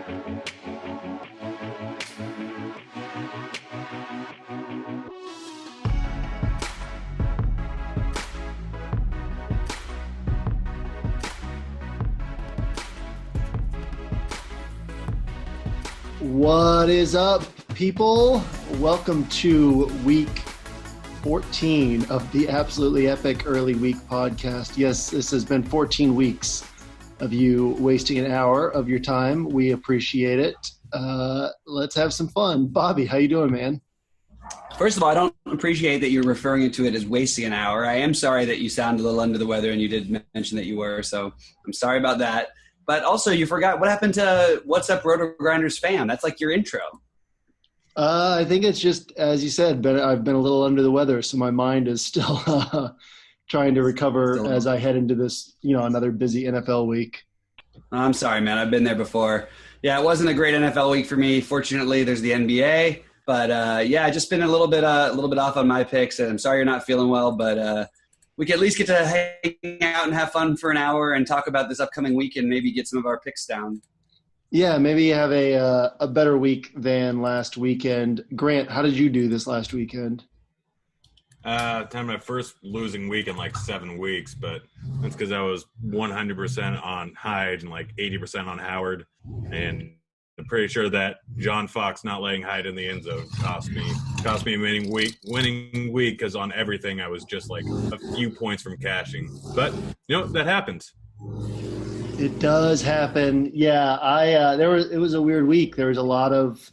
What is up, people? Welcome to week 14 of the Absolutely Epic Early Week podcast. Yes, this has been 14 weeks of you wasting an hour of your time. We appreciate it. Let's have some fun. Bobby, how you doing, man? First of all, I don't appreciate that you're referring to it as wasting an hour. I am sorry that you sound a little under the weather, and you did mention that you were, so I'm sorry about that. But also, you forgot what happened to What's Up RotoGrinders fam. That's like your intro. I think it's just, as you said, I've been a little under the weather, so my mind is still trying to recover as I head into this, another busy NFL week. I'm sorry, man. I've been there before. Yeah, it wasn't a great NFL week for me. Fortunately, there's the NBA. But, I just been a little bit off on my picks, and I'm sorry you're not feeling well, but we can at least get to hang out and have fun for an hour and talk about this upcoming week and maybe get some of our picks down. Yeah, maybe you have a better week than last weekend. Grant, how did you do this last weekend? Time my first losing week in like 7 weeks, but that's because I was 100% on Hyde and like 80% on Howard, and I'm pretty sure that John Fox not letting Hyde in the end zone cost me a winning week because on everything I was just like a few points from cashing. But that happens. It does happen. Yeah, it was a weird week. There was a lot of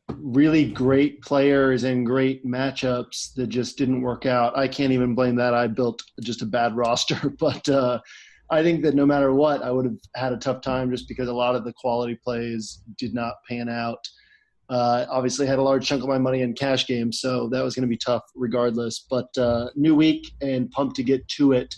really great players and great matchups that just didn't work out. I can't even blame that. I built just a bad roster, but I think that no matter what, I would have had a tough time just because a lot of the quality plays did not pan out. Obviously had a large chunk of my money in cash games, so that was going to be tough regardless. But new week and pumped to get to it.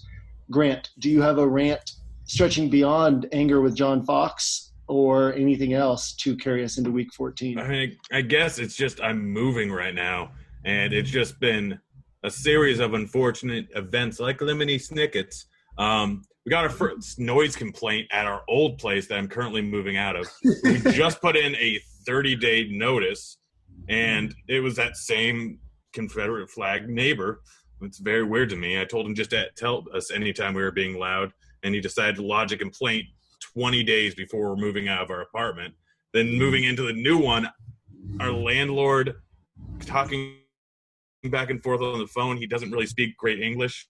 Grant, do you have a rant stretching beyond anger with John Fox or anything else to carry us into week 14? I mean, I guess it's just I'm moving right now, and it's just been a series of unfortunate events like Lemony Snicket's. We got our first noise complaint at our old place that I'm currently moving out of. We just put in a 30-day notice, and it was that same Confederate flag neighbor. It's very weird to me. I told him just to tell us anytime we were being loud, and he decided to lodge a complaint 20 days before we're moving out of our apartment. Then moving into the new one, our landlord talking back and forth on the phone. He doesn't really speak great English.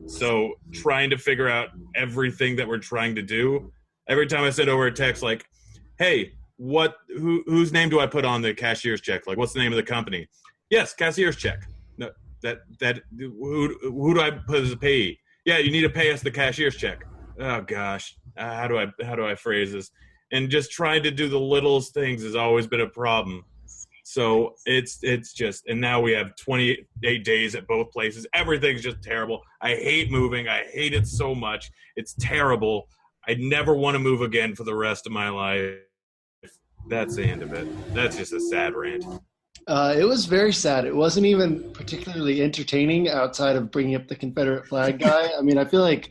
So trying to figure out everything that we're trying to do. Every time I send over a text like, hey, whose name do I put on the cashier's check? Like, what's the name of the company? Yes, cashier's check. No, who do I put as a payee? Yeah, you need to pay us the cashier's check. Oh gosh, how do I phrase this? And just trying to do the littlest things has always been a problem. So it's just, and now we have 28 days at both places. Everything's just terrible. I hate moving. I hate it so much. It's terrible. I never want to move again for the rest of my life. That's the end of it. That's just a sad rant. It was very sad. It wasn't even particularly entertaining outside of bringing up the Confederate flag guy. I mean, I feel like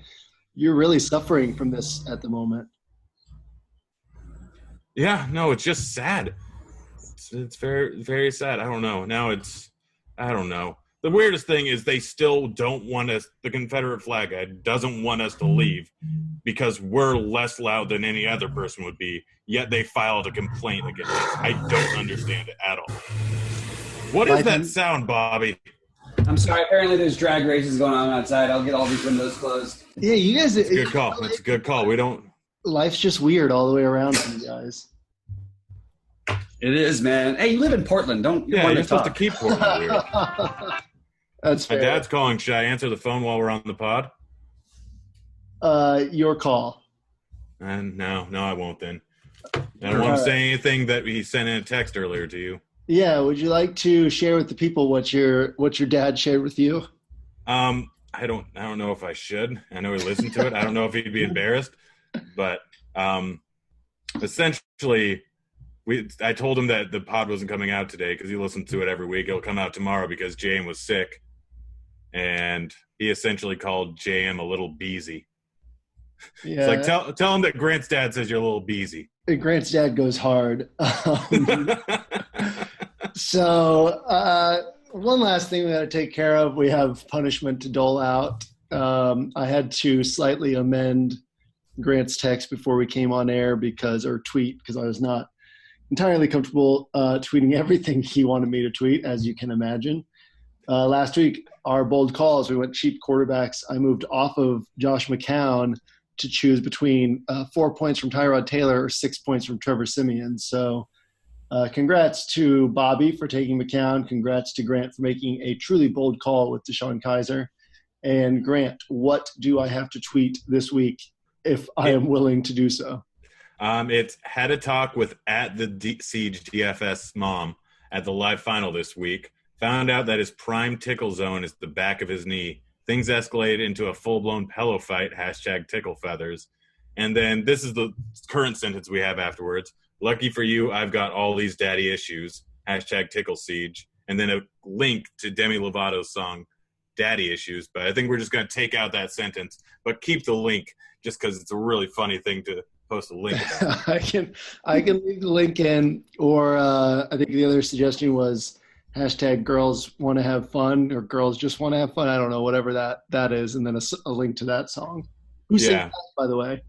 you're really suffering from this at the moment. Yeah, no, it's just sad. It's very, very sad. I don't know. I don't know. The weirdest thing is they still don't want us, the Confederate flag guy doesn't want us to leave because we're less loud than any other person would be, yet they filed a complaint against us. I don't understand it at all. What is that sound, Bobby? I'm sorry. Apparently there's drag races going on outside. I'll get all these windows closed. Yeah, you guys. It's a good call. It's a good call. We don't. Life's just weird all the way around for you guys. It is, man. Hey, you live in Portland. You're supposed to keep Portland weird. That's fair. My dad's calling. Should I answer the phone while we're on the pod? Your call. And no, I won't then. I don't want to say anything that he sent in a text earlier to you. Yeah, would you like to share with the people what your dad shared with you? I don't know if I should. I know he listened to it. I don't know if he'd be embarrassed, but essentially I told him that the pod wasn't coming out today because he listens to it every week. It'll come out tomorrow because JM was sick, and he essentially called JM a little beezy. Yeah. It's like tell him that Grant's dad says you're a little beezy. Grant's dad goes hard. So one last thing we got to take care of. We have punishment to dole out. I had to slightly amend Grant's text before we came on air or tweet, because I was not entirely comfortable tweeting everything he wanted me to tweet, as you can imagine. Last week, our bold calls, we went cheap quarterbacks. I moved off of Josh McCown to choose between 4 points from Tyrod Taylor or 6 points from Trevor Siemian. So congrats to Bobby for taking McCown. Congrats to Grant for making a truly bold call with DeShone Kizer. And Grant, what do I have to tweet this week if I am willing to do so? It's had a talk with @the_Siege DFS mom at the live final this week. Found out that his prime tickle zone is the back of his knee. Things escalated into a full-blown pillow fight, #tickle feathers. And then this is the current sentence we have afterwards. Lucky for you, I've got all these daddy issues, #tickle siege. And then a link to Demi Lovato's song, Daddy Issues. But I think we're just going to take out that sentence, but keep the link just because it's a really funny thing to post a link about. I can leave the link in, or I think the other suggestion was #girls want to have fun, or girls just want to have fun. I don't know, whatever that is. And then a link to that song. Who sang that, by the way?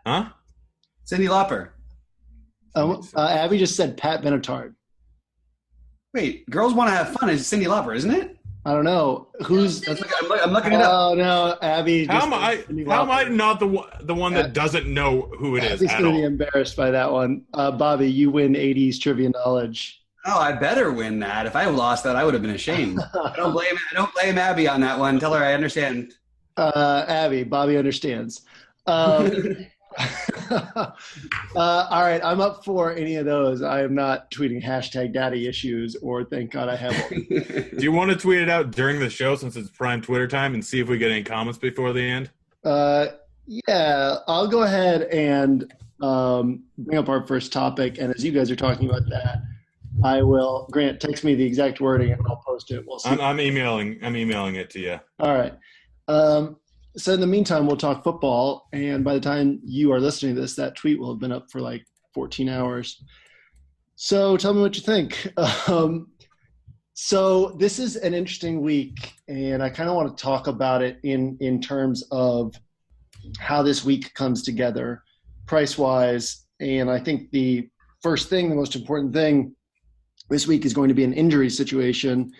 Huh? Cyndi Lauper. Abby just said Pat Benatar. Wait, girls want to have fun is Cyndi Lauper, isn't it? I don't know who's. I'm looking it up. Oh no, Abby. How am I not the one that doesn't know who it is? Abby's going to be embarrassed by that one. Bobby, you win 80s trivia knowledge. Oh, I better win that. If I lost that, I would have been ashamed. I don't blame Abby on that one. Tell her I understand. Abby, Bobby understands. All right, I'm up for any of those. I am not tweeting #daddy issues or thank God I have one. Do you want to tweet it out during the show since it's prime Twitter time and see if we get any comments before the end? Yeah, I'll go ahead and bring up our first topic. And as you guys are talking about that, I will, Grant, text me the exact wording and I'll post it. We'll see. I'm emailing it to you. All right. So in the meantime, we'll talk football. And by the time you are listening to this, that tweet will have been up for like 14 hours. So tell me what you think. So this is an interesting week, and I kind of want to talk about it in terms of how this week comes together price-wise. And I think the first thing, the most important thing this week is going to be an injury situation.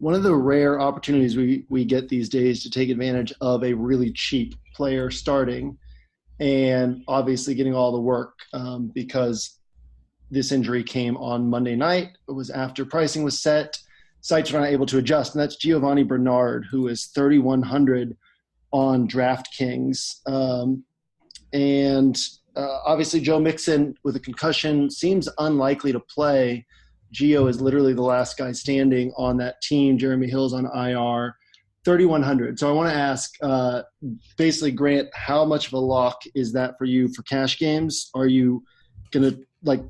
One of the rare opportunities we get these days to take advantage of a really cheap player starting and obviously getting all the work because this injury came on Monday night. It was after pricing was set. Sites were not able to adjust, and that's Giovanni Bernard, who is 3,100 on DraftKings. Obviously Joe Mixon with a concussion seems unlikely to play. Gio is literally the last guy standing on that team. Jeremy Hill's on IR, 3,100. So I want to ask, basically, Grant, how much of a lock is that for you for cash games? Are you going to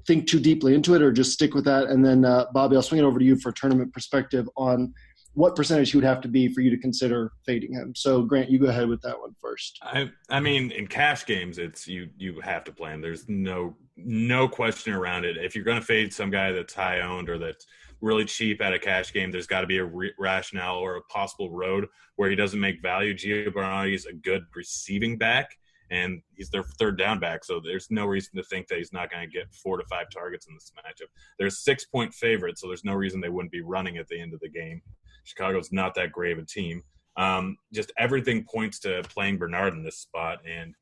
think too deeply into it, or just stick with that? And then, Bobby, I'll swing it over to you for a tournament perspective on what percentage he would have to be for you to consider fading him. So, Grant, you go ahead with that one first. I mean, in cash games, it's you have to play him. There's no question around it. If you're going to fade some guy that's high owned or that's really cheap at a cash game, there's got to be a rationale or a possible road where he doesn't make value. Gio Bernard is a good receiving back, and he's their third down back, so there's no reason to think that he's not going to get 4 to 5 targets in this matchup. There's 6-point favorites, so there's no reason they wouldn't be running at the end of the game. Chicago's not that great of a team. Just everything points to playing Bernard in this spot. And,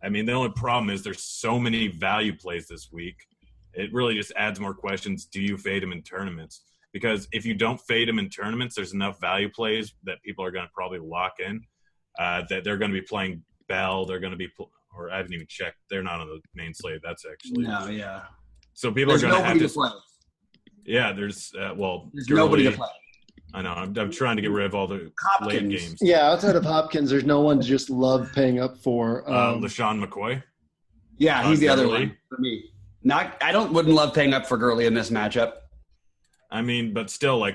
I mean, the only problem is there's so many value plays this week. It really just adds more questions. Do you fade him in tournaments? Because if you don't fade him in tournaments, there's enough value plays that people are going to probably lock in that they're going to be playing Bell. They're going to be – or I haven't even checked. They're not on the main slate. That's actually – No, yeah. So people are going to have to – play. Yeah, there's there's nobody to play. I know. I'm trying to get rid of all the Hopkins. late games. Yeah, outside of Hopkins, there's no one to just love paying up for. LaShawn McCoy. Yeah, he's the other one for me. Wouldn't love paying up for Gurley in this matchup. I mean, but still,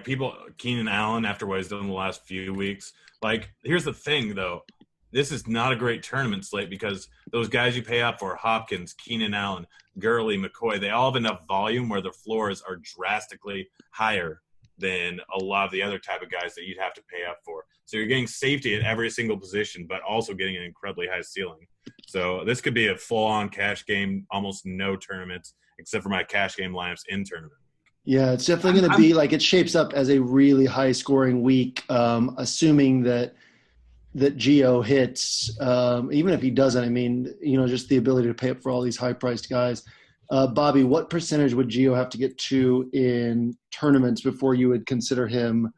Keenan Allen, after what he's done the last few weeks. Here's the thing, though. this is not a great tournament slate because those guys you pay up for, Hopkins, Keenan Allen, Gurley, McCoy, they all have enough volume where their floors are drastically higher than a lot of the other type of guys that you'd have to pay up for. So you're getting safety at every single position, but also getting an incredibly high ceiling. So this could be a full-on cash game, almost no tournaments, except for my cash game lineups in tournament. Yeah, it's definitely going to be like it shapes up as a really high-scoring week, assuming that Gio hits. Even if he doesn't, I mean, just the ability to pay up for all these high-priced guys. Bobby, what percentage would Gio have to get to in tournaments before you would consider him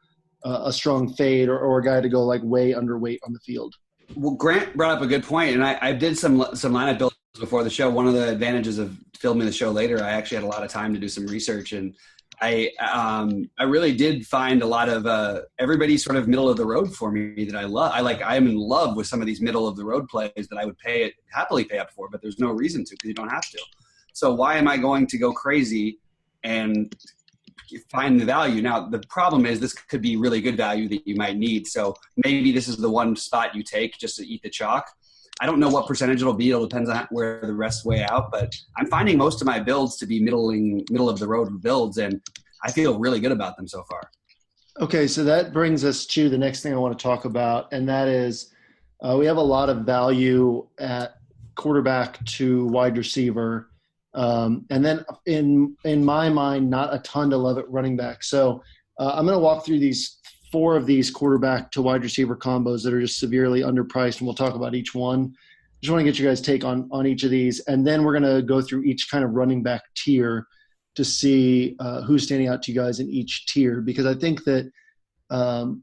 a strong fade or a guy to go like way underweight on the field? Well, Grant brought up a good point, and I did some lineup builds before the show. One of the advantages of filming the show later, I actually had a lot of time to do some research, and I really did find a lot of everybody sort of middle of the road for me that I love. I am in love with some of these middle of the road plays that I would happily pay up for, but there's no reason to because you don't have to. So why am I going to go crazy and find the value? Now, the problem is this could be really good value that you might need. So maybe this is the one spot you take just to eat the chalk. I don't know what percentage it'll be. It'll depend on where the rest way out. But I'm finding most of my builds to be middle of the road builds, and I feel really good about them so far. Okay, so that brings us to the next thing I want to talk about, and that is we have a lot of value at quarterback to wide receiver. And then in my mind, not a ton to love at running back. So I'm going to walk through these 4 of these quarterback to wide receiver combos that are just severely underpriced, and we'll talk about each one. Just want to get you guys' take on each of these, and then we're going to go through each kind of running back tier to see who's standing out to you guys in each tier, because I think that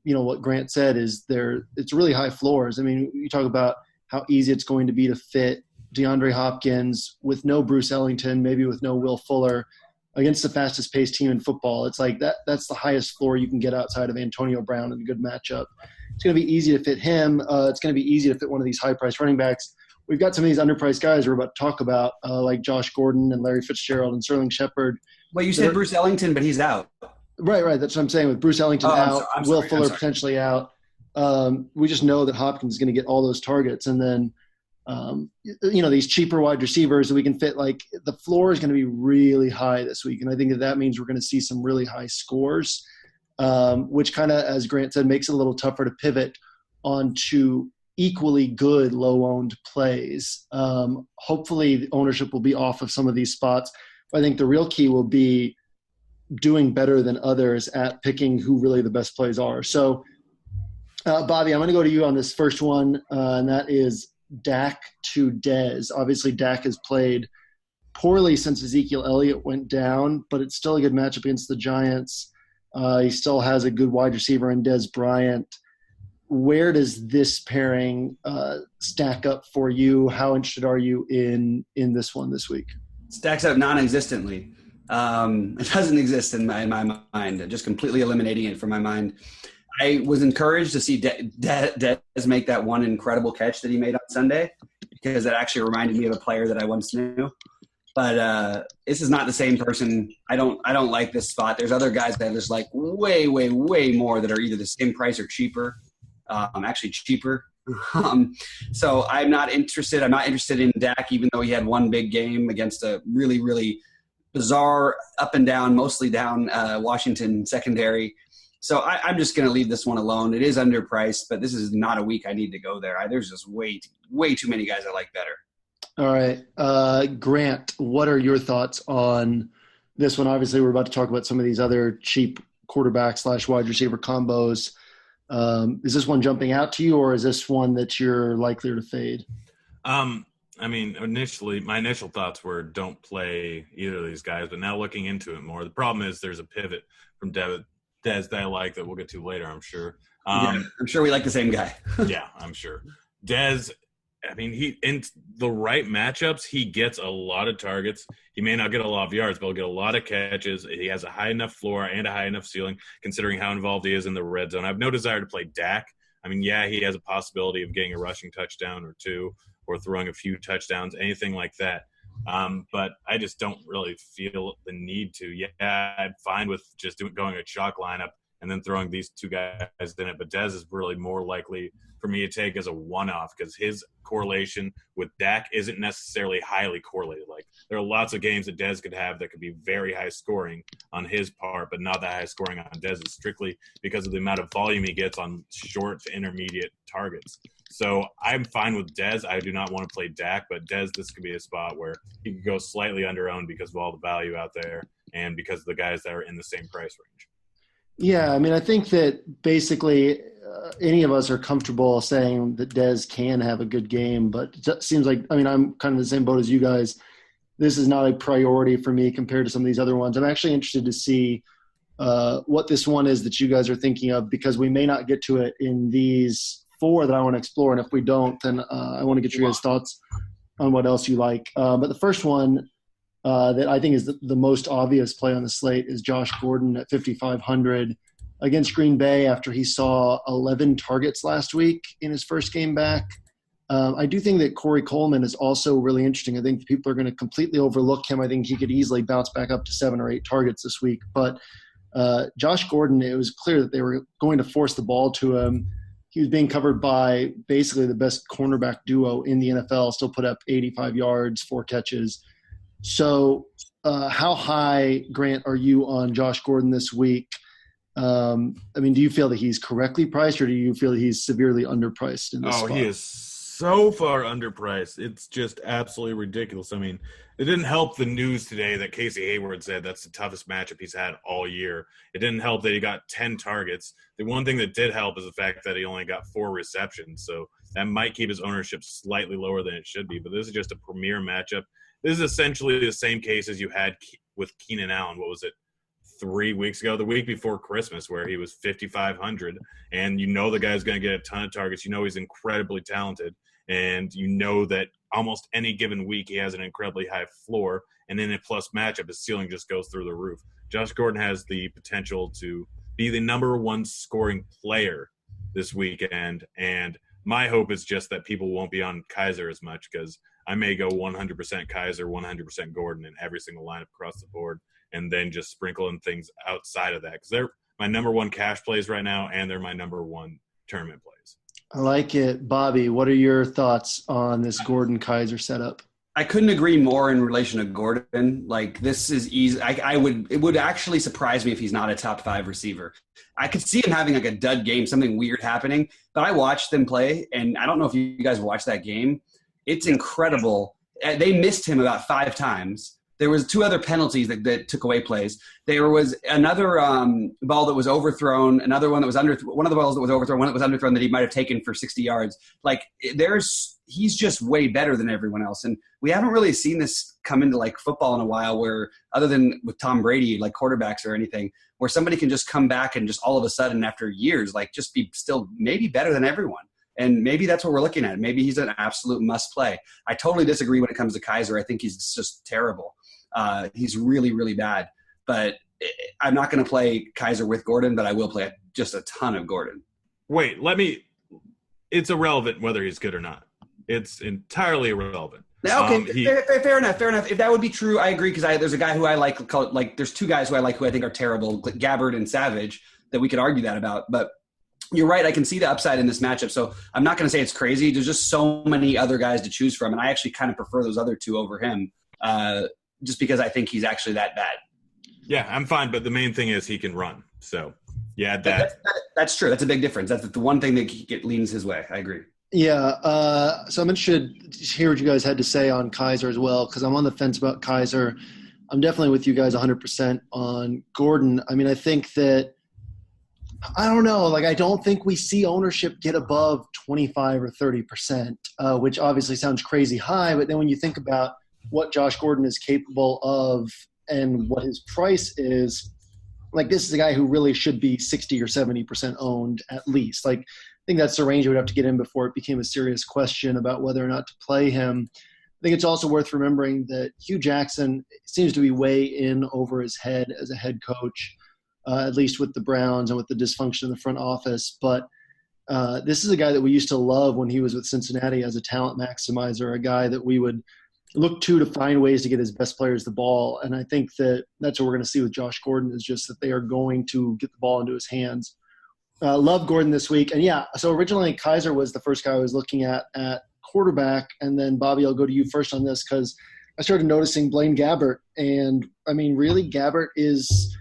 what Grant said is it's really high floors. I mean, you talk about how easy it's going to be to fit DeAndre Hopkins with no Bruce Ellington, maybe with no Will Fuller, against the fastest paced team in football. It's like that's the highest floor you can get outside of Antonio Brown in a good matchup. It's going to be easy to fit him. It's going to be easy to fit one of these high priced running backs. We've got some of these underpriced guys we're about to talk about, like Josh Gordon and Larry Fitzgerald and Sterling Shepard. Well, you said Bruce Ellington, but he's out. Right. That's what I'm saying. With Bruce Ellington out, Will Fuller potentially out. We just know that Hopkins is going to get all those targets. And then, these cheaper wide receivers that we can fit, like the floor is going to be really high this week. And I think that means we're going to see some really high scores, which kind of, as Grant said, makes it a little tougher to pivot onto equally good low-owned plays. Hopefully the ownership will be off of some of these spots. I think the real key will be doing better than others at picking who really the best plays are. So, Bobby, I'm going to go to you on this first one, and that is Dak to Dez. Obviously, Dak has played poorly since Ezekiel Elliott went down, but it's still a good matchup against the Giants. He still has a good wide receiver in Dez Bryant. Where does this pairing stack up for you? How interested are you in this one this week? Stacks up non-existently. It doesn't exist in my mind. Just completely eliminating it from my mind. I was encouraged to see Dez make that one incredible catch that he made on Sunday, because it actually reminded me of a player that I once knew. But this is not the same person. I don't like this spot. There's other guys that there's like way, way, way more that are either the same price or cheaper. Actually cheaper. So I'm not interested. I'm not interested in Dak, even though he had one big game against a really, really bizarre up and down, mostly down Washington secondary. So I'm just going to leave this one alone. It is underpriced, but this is not a week I need to go there. There's just way too many guys I like better. All right. Grant, what are your thoughts on this one? Obviously, we're about to talk about some of these other cheap quarterback / wide receiver combos. Is this one jumping out to you, or is this one that you're likely to fade? I mean, my initial thoughts were don't play either of these guys, but now looking into it more, the problem is there's a pivot from Dez that I like that we'll get to later, I'm sure. I'm sure we like the same guy. Yeah, I'm sure. Dez, I mean, he in the right matchups, he gets a lot of targets. He may not get a lot of yards, but he'll get a lot of catches. He has a high enough floor and a high enough ceiling, considering how involved he is in the red zone. I have no desire to play Dak. I mean, yeah, he has a possibility of getting a rushing touchdown or two or throwing a few touchdowns, anything like that. But I just don't really feel the need to. Yeah, I'm fine with just going a chalk lineup and then throwing these two guys in it. But Dez is really more likely for me to take as a one-off because his correlation with Dak isn't necessarily highly correlated. Like there are lots of games that Dez could have that could be very high scoring on his part, but not that high scoring on Dez, strictly because of the amount of volume he gets on short to intermediate targets. So I'm fine with Dez. I do not want to play Dak, but Dez, this could be a spot where he could go slightly under-owned because of all the value out there and because of the guys that are in the same price range. Yeah, I mean, I think that basically any of us are comfortable saying that Dez can have a good game, but it seems like, I mean, I'm kind of the same boat as you guys. This is not a priority for me compared to some of these other ones. I'm actually interested to see what this one is that you guys are thinking of because we may not get to it in these 4 that I want to explore. And if we don't, then I want to get your guys' thoughts on what else you like. But the first one that I think is the most obvious play on the slate is Josh Gordon at 5,500 against Green Bay after he saw 11 targets last week in his first game back. I do think that Corey Coleman is also really interesting. I think people are going to completely overlook him. I think he could easily bounce back up to 7 or 8 targets this week. But Josh Gordon, it was clear that they were going to force the ball to him. He was being covered by basically the best cornerback duo in the NFL, still put up 85 yards, 4 catches. So how high, Grant, are you on Josh Gordon this week? I mean, do you feel that he's correctly priced or do you feel that he's severely underpriced in this spot? He is so far underpriced. It's just absolutely ridiculous. I mean, it didn't help the news today that Casey Hayward said that's the toughest matchup he's had all year. It didn't help that he got 10 targets. The one thing that did help is the fact that he only got 4 receptions. So that might keep his ownership slightly lower than it should be. But this is just a premier matchup. This is essentially the same case as you had with Keenan Allen. What was it? 3 weeks ago, the week before Christmas, where he was 5,500, and you know the guy's going to get a ton of targets. You know he's incredibly talented, and you know that almost any given week he has an incredibly high floor, and in a plus matchup, his ceiling just goes through the roof. Josh Gordon has the potential to be the number 1 scoring player this weekend, and my hope is just that people won't be on Kaiser as much because I may go 100% Kaiser, 100% Gordon in every single lineup across the board, and then just sprinkle in things outside of that because they're my number 1 cash plays right now, and they're my number 1 tournament plays. I like it. Bobby, what are your thoughts on this Gordon Kaiser setup? I couldn't agree more in relation to Gordon. Like, this is easy. It would actually surprise me if he's not a top 5 receiver. I could see him having like a dud game, something weird happening, but I watched them play, and I don't know if you guys watched that game. It's incredible. They missed him about 5 times. There was 2 other penalties that took away plays. There was another ball that was overthrown, another one that was one of the balls that was overthrown, one that was underthrown that he might have taken for 60 yards. Like, he's just way better than everyone else. And we haven't really seen this come into like football in a while where, other than with Tom Brady, like quarterbacks or anything, where somebody can just come back and just all of a sudden after years, like just be still maybe better than everyone. And maybe that's what we're looking at. Maybe he's an absolute must play. I totally disagree when it comes to Kaiser. I think he's just terrible. He's really, really bad. But I'm not going to play Kaiser with Gordon, but I will play just a ton of Gordon. Wait, it's irrelevant whether he's good or not. It's entirely irrelevant. Okay, fair enough. If that would be true, I agree, because there's a guy who I like there's 2 guys who I like who I think are terrible, Gabbard and Savage, that we could argue that about. But you're right, I can see the upside in this matchup. So I'm not going to say it's crazy. There's just so many other guys to choose from, and I actually kind of prefer those other 2 over him, just because I think he's actually that bad. Yeah, I'm fine, but the main thing is he can run. So, yeah, that's true. That's a big difference. That's the one thing that leans his way. I agree. Yeah, so I'm interested to hear what you guys had to say on Kaiser as well, because I'm on the fence about Kaiser. I'm definitely with you guys 100% on Gordon. I mean, I think that I don't know. Like, I don't think we see ownership get above 25 or 30%, which obviously sounds crazy high. But then when you think about what Josh Gordon is capable of and what his price is, like, this is a guy who really should be 60 or 70% owned at least. Like, I think that's the range we would have to get in before it became a serious question about whether or not to play him. I think it's also worth remembering that Hugh Jackson seems to be way in over his head as a head coach, at least with the Browns and with the dysfunction in the front office. But this is a guy that we used to love when he was with Cincinnati as a talent maximizer, a guy that we would look to find ways to get his best players the ball. And I think that's what we're going to see with Josh Gordon, is just that they are going to get the ball into his hands. Love Gordon this week. And so originally Kaiser was the first guy I was looking at quarterback. And then Bobby, I'll go to you first on this because I started noticing Blaine Gabbert. And I mean, really, Gabbert is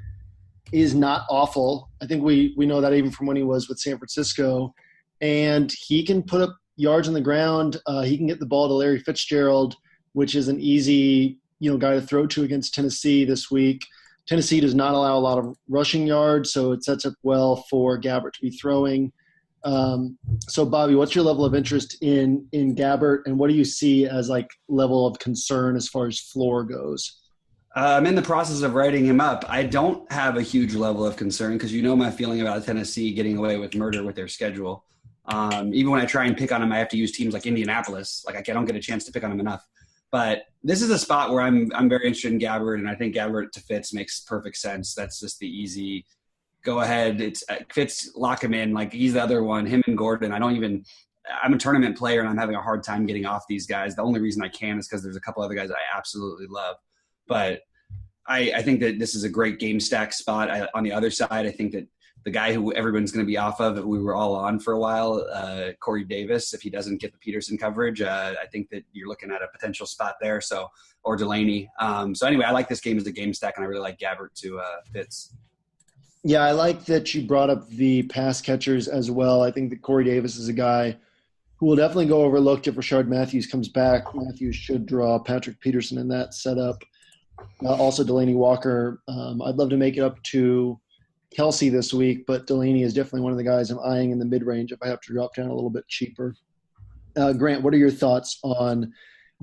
not awful. I think we know that even from when he was with San Francisco. And he can put up yards on the ground. He can get the ball to Larry Fitzgerald, which is an easy, guy to throw to against Tennessee this week. Tennessee does not allow a lot of rushing yards, so it sets up well for Gabbert to be throwing. So, Bobby, what's your level of interest in Gabbert, and what do you see as level of concern as far as floor goes? I'm in the process of writing him up. I don't have a huge level of concern because my feeling about Tennessee getting away with murder with their schedule. Even when I try and pick on him, I have to use teams like Indianapolis. I don't get a chance to pick on him enough. But this is a spot where I'm very interested in Gabbert, and I think Gabbert to Fitz makes perfect sense. That's just the easy go ahead. It's Fitz, lock him in. He's the other one. Him and Gordon. I'm a tournament player, and I'm having a hard time getting off these guys. The only reason I can is because there's a couple other guys that I absolutely love. But I think that this is a great game stack spot. On the other side, I think that the guy who everyone's going to be off of, we were all on for a while, Corey Davis, if he doesn't get the Peterson coverage, I think that you're looking at a potential spot there. Or Delaney. So anyway, I like this game as a game stack, and I really like Gabbert to Fitz. Yeah, I like that you brought up the pass catchers as well. I think that Corey Davis is a guy who will definitely go overlooked if Rashard Matthews comes back. Matthews should draw Patrick Peterson in that setup. Also Delaney Walker. I'd love to make it up to Kelsey this week, but Delaney is definitely one of the guys I'm eyeing in the mid-range if I have to drop down a little bit cheaper. Grant, what are your thoughts on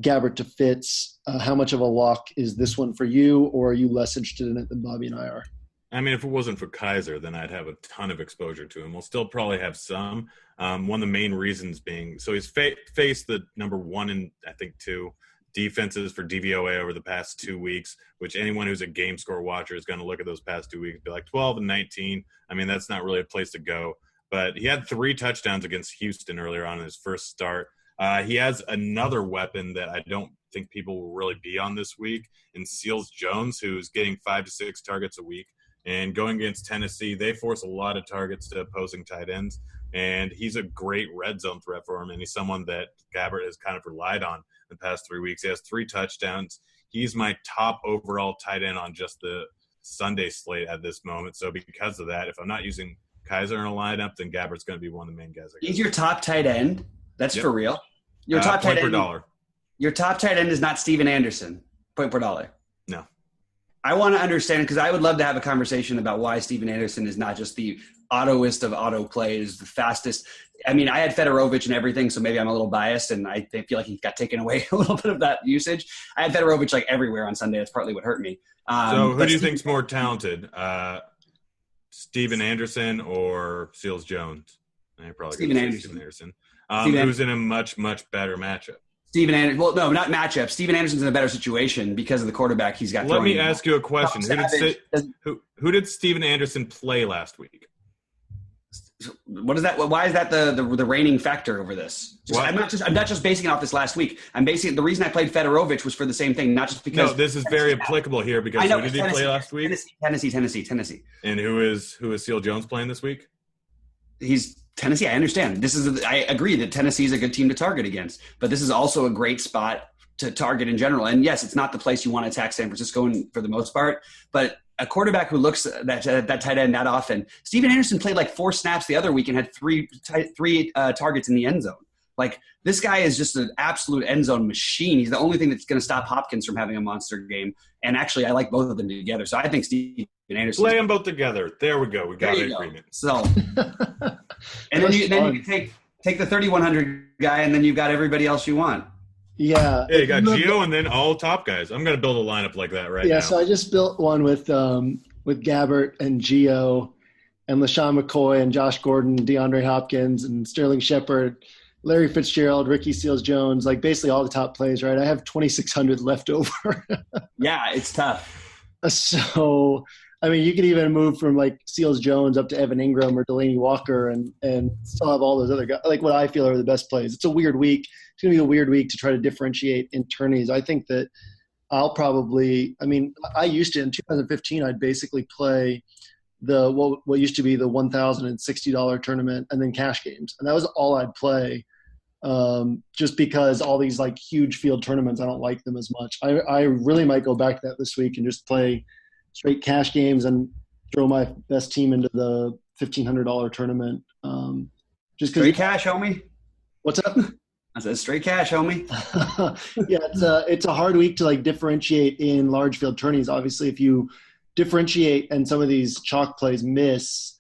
Gabbert to Fitz? How much of a lock is this one for you, or are you less interested in it than Bobby and I are? I mean, if it wasn't for Kaiser, then I'd have a ton of exposure to him. We'll still probably have some. One of the main reasons being, so he's faced the number 1 and I think 2 defenses for DVOA over the past 2 weeks, which anyone who's a game score watcher is going to look at those past 2 weeks and be like 12 and 19. I mean, that's not really a place to go. But he had 3 touchdowns against Houston earlier on in his first start. He has another weapon that I don't think people will really be on this week in Seals Jones, who's getting 5 to 6 targets a week. And going against Tennessee, they force a lot of targets to opposing tight ends. And he's a great red zone threat for him. And he's someone that Gabbert has kind of relied on the past 3 weeks. He has 3 touchdowns. He's my top overall tight end on just the Sunday slate at this moment. So because of that, if I'm not using Kaiser in a lineup, then Gabbert's going to be one of the main guys. He's your top tight end. That's for real. Your top tight end per dollar. Your top tight end is not Steven Anderson. Point per dollar. No. I want to understand, because I would love to have a conversation about why Steven Anderson is not just the autoist of auto plays, the fastest. I mean, I had Fedorovich and everything, so maybe I'm a little biased, and I feel like he got taken away a little bit of that usage. I had Fedorovich everywhere on Sunday. That's partly what hurt me. So who do you think's more talented, Steven Anderson or Seals Jones? Steven Anderson. Who's in a much, much better matchup? Steven Anderson. Well, no, not matchup. Steven Anderson's in a better situation because of the quarterback he's got. Let me ask you a question. Who did Steven Anderson play last week? What is that? Why is that the reigning factor over this? I'm not just basing it off this last week. I'm basing the reason I played Fedorovich was for the same thing, not just because. No, this is very applicable here because who did he play last week? Tennessee. And who is Seal Jones playing this week? He's Tennessee. I understand. I agree that Tennessee is a good team to target against, but this is also a great spot to target in general. And yes, it's not the place you want to attack San Francisco for the most part, but a quarterback who looks at that tight end that often. Steven Anderson played 4 snaps the other week and had three targets in the end zone. This guy is just an absolute end zone machine. He's the only thing that's going to stop Hopkins from having a monster game. And actually, I like both of them together. So I think Steven Anderson. Play them both together. There we go. We got an agreement. So, and then you can take the 3,100 guy, and then you've got everybody else you want. Yeah. Yeah, you got Gio and then all top guys. I'm going to build a lineup like that now. Yeah, so I just built one with Gabbert and Gio and LaShawn McCoy and Josh Gordon, DeAndre Hopkins and Sterling Shepard, Larry Fitzgerald, Ricky Seals-Jones, basically all the top plays, right? I have 2,600 left over. Yeah, it's tough. So, I mean, you could even move from Seals-Jones up to Evan Ingram or Delaney Walker and still have all those other guys, what I feel are the best plays. It's a weird week. it's going to be a weird week to try to differentiate in tourneys. I think that I'll probably, I used to in 2015, I'd basically play what used to be the $1,060 tournament and then cash games. And that was all I'd play. Just because all these like huge field tournaments, I don't like them as much. I really might go back to that this week and just play straight cash games and throw my best team into the $1,500 tournament. Just because straight cash, homie. What's up? I said straight cash, homie. Yeah, it's a hard week to like differentiate in large field tourneys. Obviously, if you differentiate and some of these chalk plays miss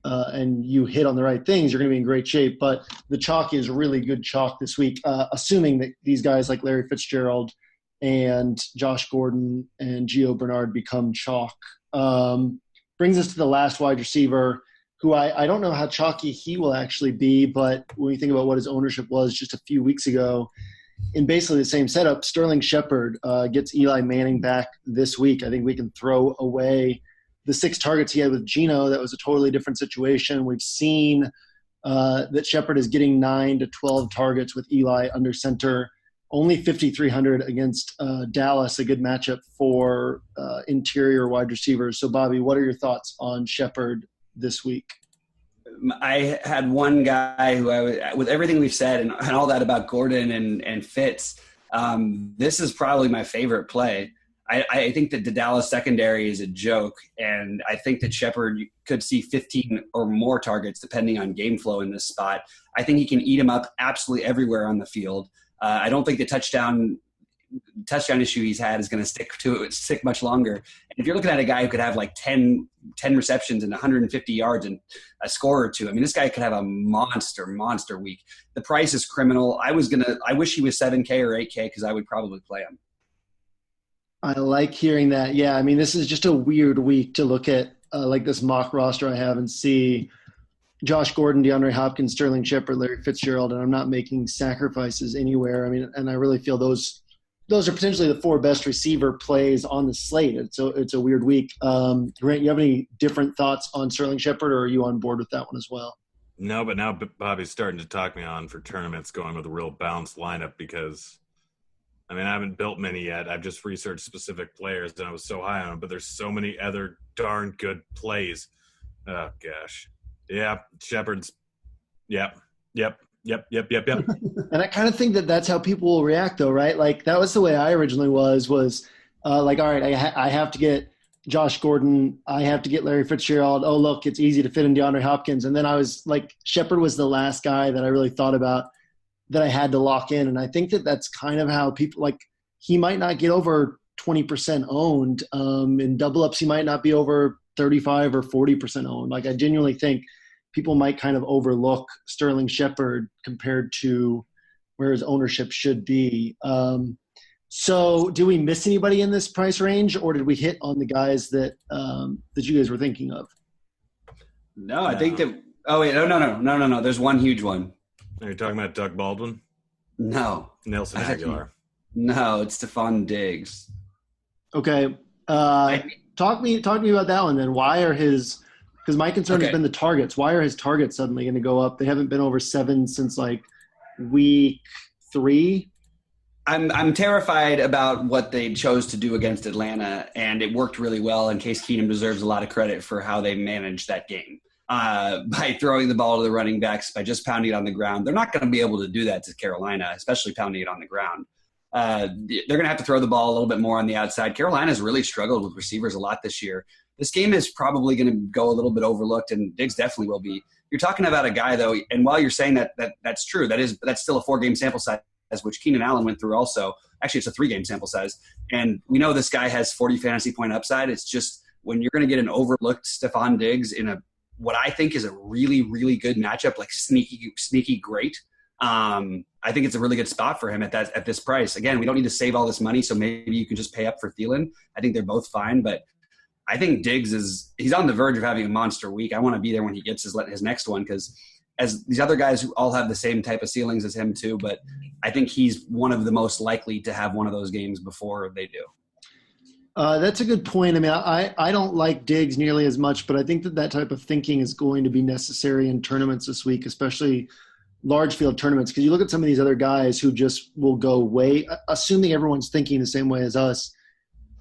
and you hit on the right things, you're going to be in great shape. But the chalk is really good chalk this week, assuming that these guys like Larry Fitzgerald and Josh Gordon and Gio Bernard become chalk. Brings us to the last wide receiver, who I don't know how chalky he will actually be, but when you think about what his ownership was just a few weeks ago, in basically the same setup, Sterling Shepard gets Eli Manning back this week. I think we can throw away the 6 targets he had with Geno. That was a totally different situation. We've seen that Shepard is getting 9 to 12 targets with Eli under center. Only 5,300 against Dallas, a good matchup for interior wide receivers. So, Bobby, what are your thoughts on Shepard this week? I had one guy who with everything we've said and all that about Gordon and Fitz, this is probably my favorite play. I think that the Dallas secondary is a joke, and I think that Shepard could see 15 or more targets depending on game flow in this spot. I think he can eat him up absolutely everywhere on the field. I don't think the touchdown issue he's had is going to stick much longer. And if you're looking at a guy who could have like 10 receptions and 150 yards and a score or two, this guy could have a monster week. The price is criminal. I wish he was 7K or 8K because I would probably play him. I like hearing that. Yeah, this is just a weird week to look at like this mock roster I have and see Josh Gordon, DeAndre Hopkins, Sterling Shepard, Larry Fitzgerald, and I'm not making sacrifices anywhere. And I really feel those are potentially the 4 best receiver plays on the slate. It's a weird week. Grant, you have any different thoughts on Sterling Shepard, or are you on board with that one as well? No, but now Bobby's starting to talk me on for tournaments going with a real balanced lineup because I haven't built many yet. I've just researched specific players and I was so high on them, but there's so many other darn good plays. Oh gosh. Yeah. Shepard's. Yep. And I kind of think that that's how people will react though, right? Like that was the way I originally was like, all right, I have to get Josh Gordon. I have to get Larry Fitzgerald. Oh, look, it's easy to fit in DeAndre Hopkins. And then I was like, Shepard was the last guy that I really thought about that I had to lock in. And I think that that's kind of how people like, he might not get over 20% owned. In double ups, he might not be over 35 or 40% owned. Like I genuinely think people might kind of overlook Sterling Shepard compared to where his ownership should be. So do we miss anybody in this price range, or did we hit on the guys that you guys were thinking of? No, I think that – oh, wait, no. There's one huge one. Are you talking about Doug Baldwin? No. Nelson Aguilar? No, it's Stephon Diggs. Okay. Talk me about that one then. Why are his – because my concern has been the targets. Why are his targets suddenly going to go up? They haven't been over 7 since like week 3. I'm terrified about what they chose to do against Atlanta, and it worked really well, and Case Keenum deserves a lot of credit for how they managed that game. By throwing the ball to the running backs, by just pounding it on the ground. They're not going to be able to do that to Carolina, especially pounding it on the ground. They're going to have to throw the ball a little bit more on the outside. Carolina's really struggled with receivers a lot this year. This game is probably going to go a little bit overlooked, and Diggs definitely will be. You're talking about a guy, though, and while you're saying that's true, that's still a 4-game sample size, which Keenan Allen went through also. Actually, it's a 3-game sample size. And we know this guy has 40 fantasy point upside. It's just when you're going to get an overlooked Stephon Diggs in what I think is a really, really good matchup, like sneaky great. I think it's a really good spot for him at this price. Again, we don't need to save all this money, so maybe you can just pay up for Thielen. I think they're both fine, but I think Diggs he's on the verge of having a monster week. I want to be there when he gets his next one because as these other guys who all have the same type of ceilings as him too, but I think he's one of the most likely to have one of those games before they do. That's a good point. I don't like Diggs nearly as much, but I think that type of thinking is going to be necessary in tournaments this week, especially large field tournaments, because you look at some of these other guys who just will go way, assuming everyone's thinking the same way as us,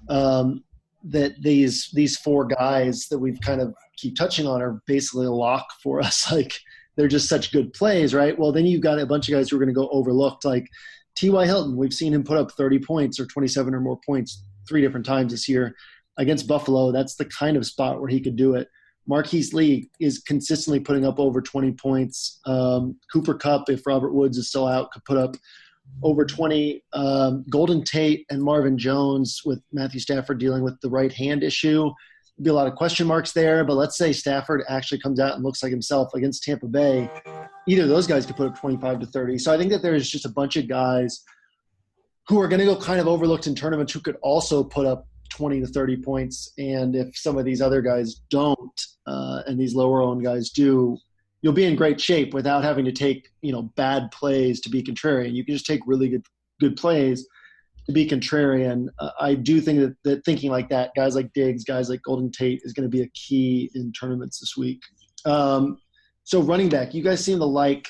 that these four guys that we've kind of keep touching on are basically a lock for us. Like, they're just such good plays, right? Well, then you've got a bunch of guys who are going to go overlooked, like T.Y. Hilton. We've seen him put up 30 points or 27 or more points 3 different times this year against Buffalo. That's the kind of spot where he could do it. Marquise Lee is consistently putting up over 20 points. Cooper Kupp, if Robert Woods is still out, could put up over 20. Golden Tate and Marvin Jones, with Matthew Stafford dealing with the right hand issue. There'll be a lot of question marks there, but let's say Stafford actually comes out and looks like himself against Tampa Bay. Either of those guys could put up 25 to 30. So I think that there's just a bunch of guys who are going to go kind of overlooked in tournaments who could also put up 20 to 30 points. And if some of these other guys don't, and these lower-owned guys do, you'll be in great shape without having to take, bad plays to be contrarian. You can just take really good plays to be contrarian. I do think that thinking like that, guys like Diggs, guys like Golden Tate, is going to be a key in tournaments this week. So running back, you guys seem to like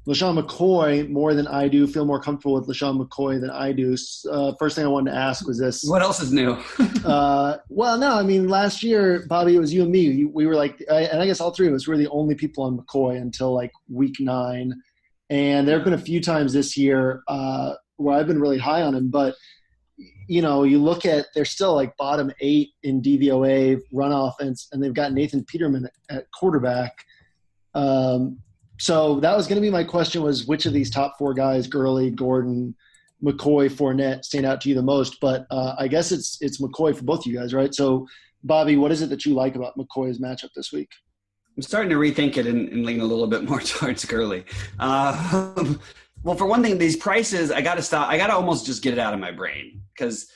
LaShawn McCoy more than I do, feel more comfortable with LaShawn McCoy than I do. First thing I wanted to ask was this. What else is new? Well, no, I mean, last year, Bobby, it was you and me. We were like, and I guess all three of us were the only people on McCoy until like week 9. And there have been a few times this year where I've been really high on him. But, you look at, they're still like bottom 8 in DVOA run offense, and they've got Nathan Peterman at quarterback. So that was going to be my question, was which of these top 4 guys, Gurley, Gordon, McCoy, Fournette, stand out to you the most? But I guess it's McCoy for both of you guys, right? So, Bobby, what is it that you like about McCoy's matchup this week? I'm starting to rethink it and lean a little bit more towards Gurley. Well, for one thing, these prices, I got to stop. I got to almost just get it out of my brain, because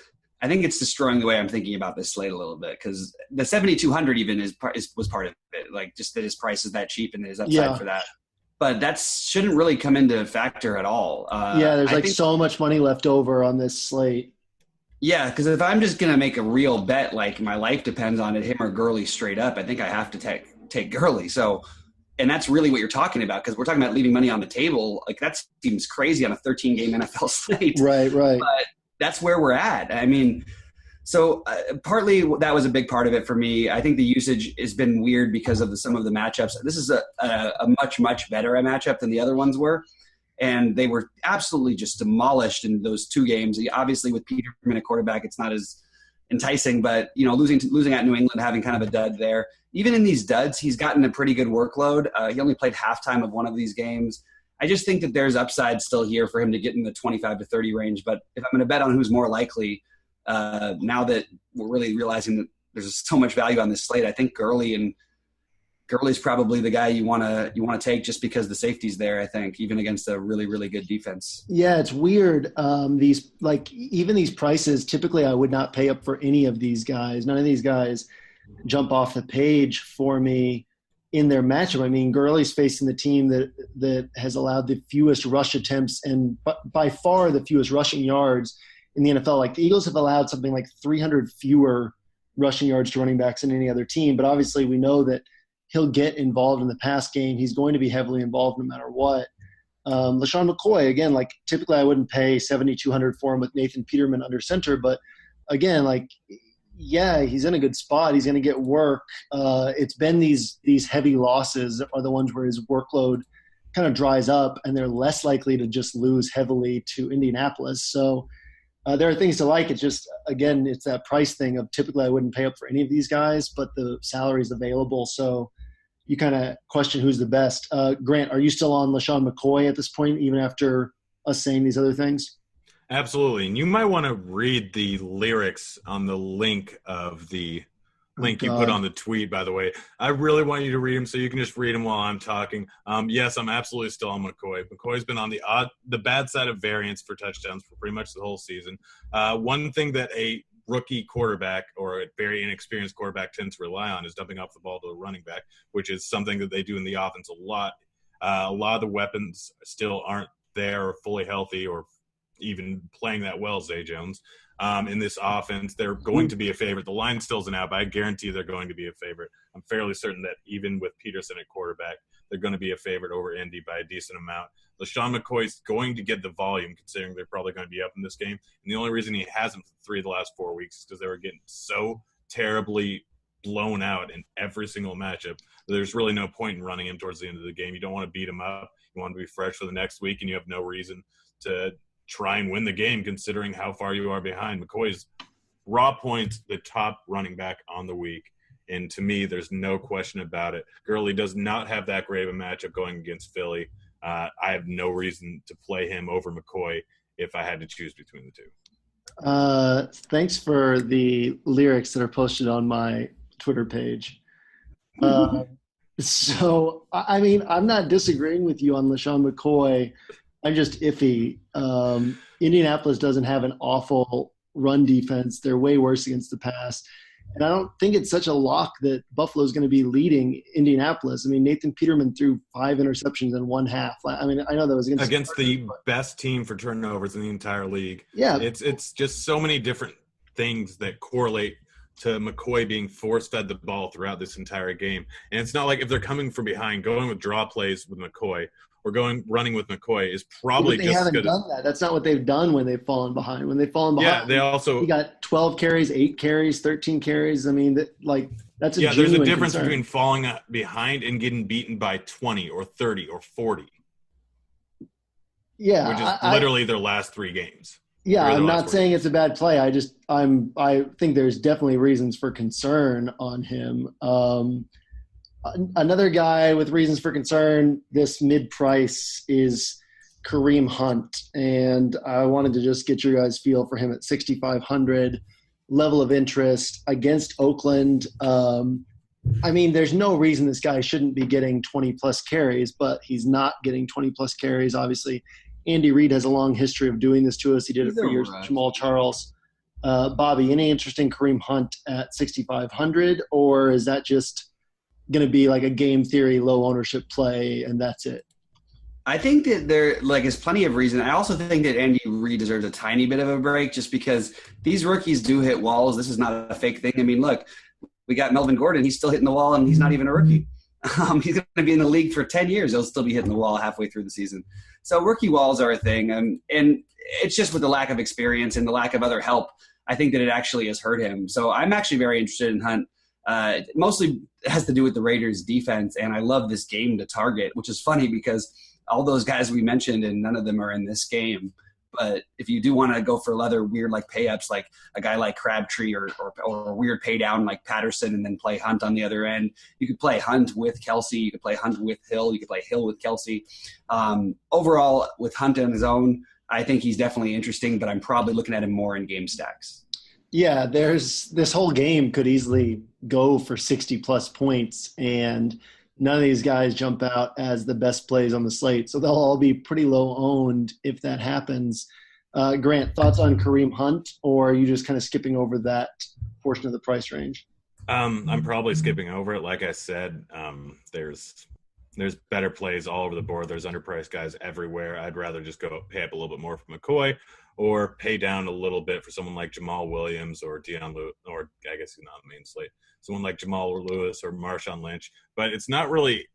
I think it's destroying the way I'm thinking about this slate a little bit, because the 7,200 even was part of it. Like, just that his price is that cheap and his upside for that. But that shouldn't really come into factor at all. There's so much money left over on this slate. Yeah, because if I'm just going to make a real bet, like my life depends on it, him or Gurley straight up, I think I have to take Gurley. So, and that's really what you're talking about, because we're talking about leaving money on the table. Like, that seems crazy on a 13-game NFL slate. Right. But that's where we're at. I mean, so partly that was a big part of it for me. I think the usage has been weird because of some of the matchups. This is a much, much better matchup than the other ones were. And they were absolutely just demolished in those 2 games. Obviously, with Peterman at quarterback, it's not as enticing, but losing at New England, having kind of a dud there. Even in these duds, he's gotten a pretty good workload. He only played halftime of one of these games. I just think that there's upside still here for him to get in the 25 to 30 range. But if I'm going to bet on who's more likely, now that we're really realizing that there's so much value on this slate, I think Gurley's probably the guy you want to take, just because the safety's there, I think, even against a really, really good defense. Yeah, it's weird. Even these prices, typically I would not pay up for any of these guys. None of these guys jump off the page for me in their matchup. I mean, Gurley's facing the team that has allowed the fewest rush attempts and by far the fewest rushing yards in the NFL. Like, the Eagles have allowed something like 300 fewer rushing yards to running backs than any other team. But obviously we know that he'll get involved in the pass game. He's going to be heavily involved no matter what. LaShawn McCoy, again, like, typically I wouldn't pay $7,200 for him with Nathan Peterman under center. But again, like, yeah, he's in a good spot. He's going to get work. It's been these heavy losses are the ones where his workload kind of dries up, and they're less likely to just lose heavily to Indianapolis. So there are things to like. It's just, again, it's that price thing of typically I wouldn't pay up for any of these guys, but the salary is available. So you kind of question who's the best. Grant, are you still on LaShawn McCoy at this point, even after us saying these other things? Absolutely. And you might want to read the lyrics on the link of the link you put on the tweet, by the way. I really want you to read them so you can just read them while I'm talking. Yes, I'm absolutely still on McCoy. McCoy's been on the bad side of variance for touchdowns for pretty much the whole season. One thing that a rookie quarterback or a very inexperienced quarterback tends to rely on is dumping off the ball to a running back, which is something that they do in the offense a lot. A lot of the weapons still aren't there or fully healthy or even playing that well, Zay Jones. In this offense, they're going to be a favorite. The line still isn't out, but I guarantee they're going to be a favorite. I'm fairly certain that even with Peterson at quarterback, they're going to be a favorite over Indy by a decent amount. LaShawn McCoy's going to get the volume, considering they're probably going to be up in this game. And the only reason he hasn't for 3 of the last 4 weeks is because they were getting so terribly blown out in every single matchup. There's really no point in running him towards the end of the game. You don't want to beat him up. You want to be fresh for the next week, and you have no reason to try and win the game considering how far you are behind. McCoy's raw points, the top running back on the week. And to me, there's no question about it. Gurley does not have that great of a matchup going against Philly. I have no reason to play him over McCoy if I had to choose between the two. Thanks for the lyrics that are posted on my Twitter page. So, I mean, I'm not disagreeing with you on LaShawn McCoy. I'm just iffy. Indianapolis doesn't have an awful run defense. They're way worse against the pass. And I don't think it's such a lock that Buffalo's going to be leading Indianapolis. I mean, Nathan Peterman threw 5 interceptions in one half. I mean, I know that was against the best team for turnovers in the entire league. Yeah. It's just so many different things that correlate to McCoy being force-fed the ball throughout this entire game. And it's not like if they're coming from behind, going with draw plays with McCoy or running with McCoy is probably just as good. Done that. That's not what they've done when they've fallen behind. When they've fallen behind, he got 12 carries, 8 carries, 13 carries. I mean, that's a there's a difference concern. between falling behind and getting beaten by 20 or 30 or 40. Yeah, which is literally their last 3 games. Yeah, I'm not saying it's a bad play. I think there's definitely reasons for concern on him. Another guy with reasons for concern this mid-price is Kareem Hunt, and I wanted to just get your guys' feel for him at 6,500 level of interest against Oakland. I mean, there's no reason this guy shouldn't be getting 20-plus carries, but he's not getting 20-plus carries. Obviously, Andy Reid has a long history of doing this to us. He did it for years with Jamal Charles. Bobby, any interest in Kareem Hunt at 6,500, or is that just going to be like a game theory, low ownership play, and that's it? I think that there is plenty of reason. I also think that Andy Reid deserves a tiny bit of a break just because these rookies do hit walls. This is not a fake thing. I mean, look, we got Melvin Gordon. He's still hitting the wall, and he's not even a rookie. He's going to be in the league for 10 years. He'll still be hitting the wall halfway through the season. So rookie walls are a thing. And it's just with the lack of experience and the lack of other help, I think that it actually has hurt him. So I'm actually very interested in Hunt. Mostly has to do with the Raiders defense, and I love this game to target, which is funny because all those guys we mentioned and none of them are in this game. But if you do want to go for other weird pay-ups, like a guy like Crabtree or a weird pay down like Patterson and then play Hunt on the other end, you could play Hunt with Kelsey. You could play Hunt with Hill. You could play Hill with Kelsey. Overall, with Hunt on his own, I think he's definitely interesting, but I'm probably looking at him more in game stacks. Yeah, this whole game could easily go for 60-plus points, and none of these guys jump out as the best plays on the slate. So they'll all be pretty low owned if that happens. Grant, thoughts on Kareem Hunt, or are you just kind of skipping over that portion of the price range? I'm probably skipping over it. Like I said, there's better plays all over the board. There's underpriced guys everywhere. I'd rather just go pay up a little bit more for McCoy or pay down a little bit for someone like Jamal Williams or Deion Lewis, or I guess he's not on the main slate, someone like Jamal Lewis or Marshawn Lynch. But it's not really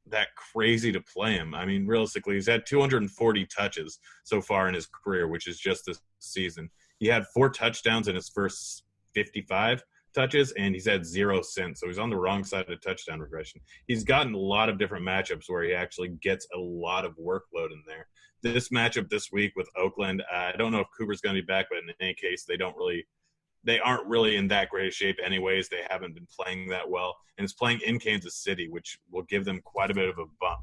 that crazy to play him. I mean, realistically, he's had 240 touches so far in his career, which is just this season. He had 4 touchdowns in his first 55 touches, and he's had 0 since. So he's on the wrong side of touchdown regression. He's gotten a lot of different matchups where he actually gets a lot of workload in there. This matchup this week with Oakland, I don't know if Cooper's going to be back, but in any case, they aren't really in that great a shape anyways. They haven't been playing that well, and it's playing in Kansas City, which will give them quite a bit of a bump.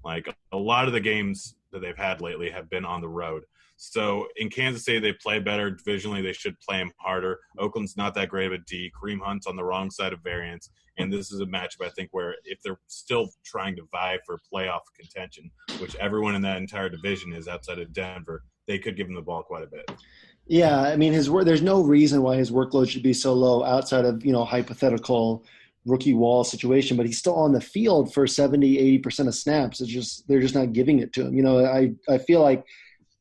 Like a lot of the games that they've had lately have been on the road. So in Kansas City, they play better divisionally. They should play him harder. Oakland's not that great of a D. Kareem Hunt's on the wrong side of variance. And this is a matchup, I think, where if they're still trying to vie for playoff contention, which everyone in that entire division is outside of Denver, they could give him the ball quite a bit. Yeah, I mean, there's no reason why his workload should be so low outside of, hypothetical rookie wall situation, but he's still on the field for 70-80% of snaps. They're just not giving it to him. I feel like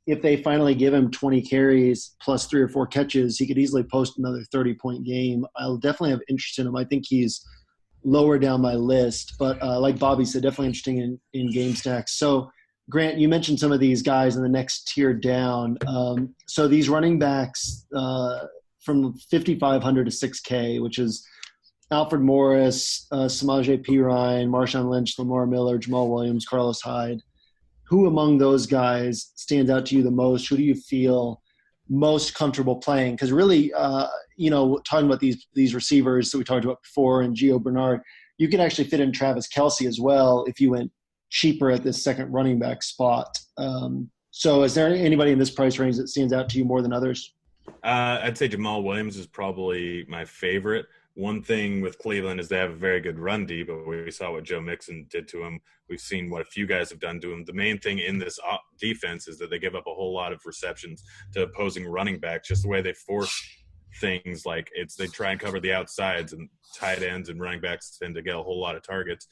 if they finally give him 20 carries plus 3 or 4 catches, he could easily post another 30-point game. I'll definitely have interest in him. I think he's lower down my list. But like Bobby said, definitely interesting in game stacks. So Grant, you mentioned some of these guys in the next tier down. So these running backs from 5,500 to 6K, which is Alfred Morris, Samaje Perine, Marshawn Lynch, Lamar Miller, Jamal Williams, Carlos Hyde. Who among those guys stands out to you the most? Who do you feel most comfortable playing? Because really, talking about these receivers that we talked about before and Gio Bernard, you could actually fit in Travis Kelce as well if you went cheaper at this second running back spot. So is there anybody in this price range that stands out to you more than others? I'd say Jamal Williams is probably my favorite. One thing with Cleveland is they have a very good run D, but we saw what Joe Mixon did to him. We've seen what a few guys have done to him. The main thing in this defense is that they give up a whole lot of receptions to opposing running backs, just the way they force things. Like they try and cover the outsides, and tight ends and running backs tend to get a whole lot of targets.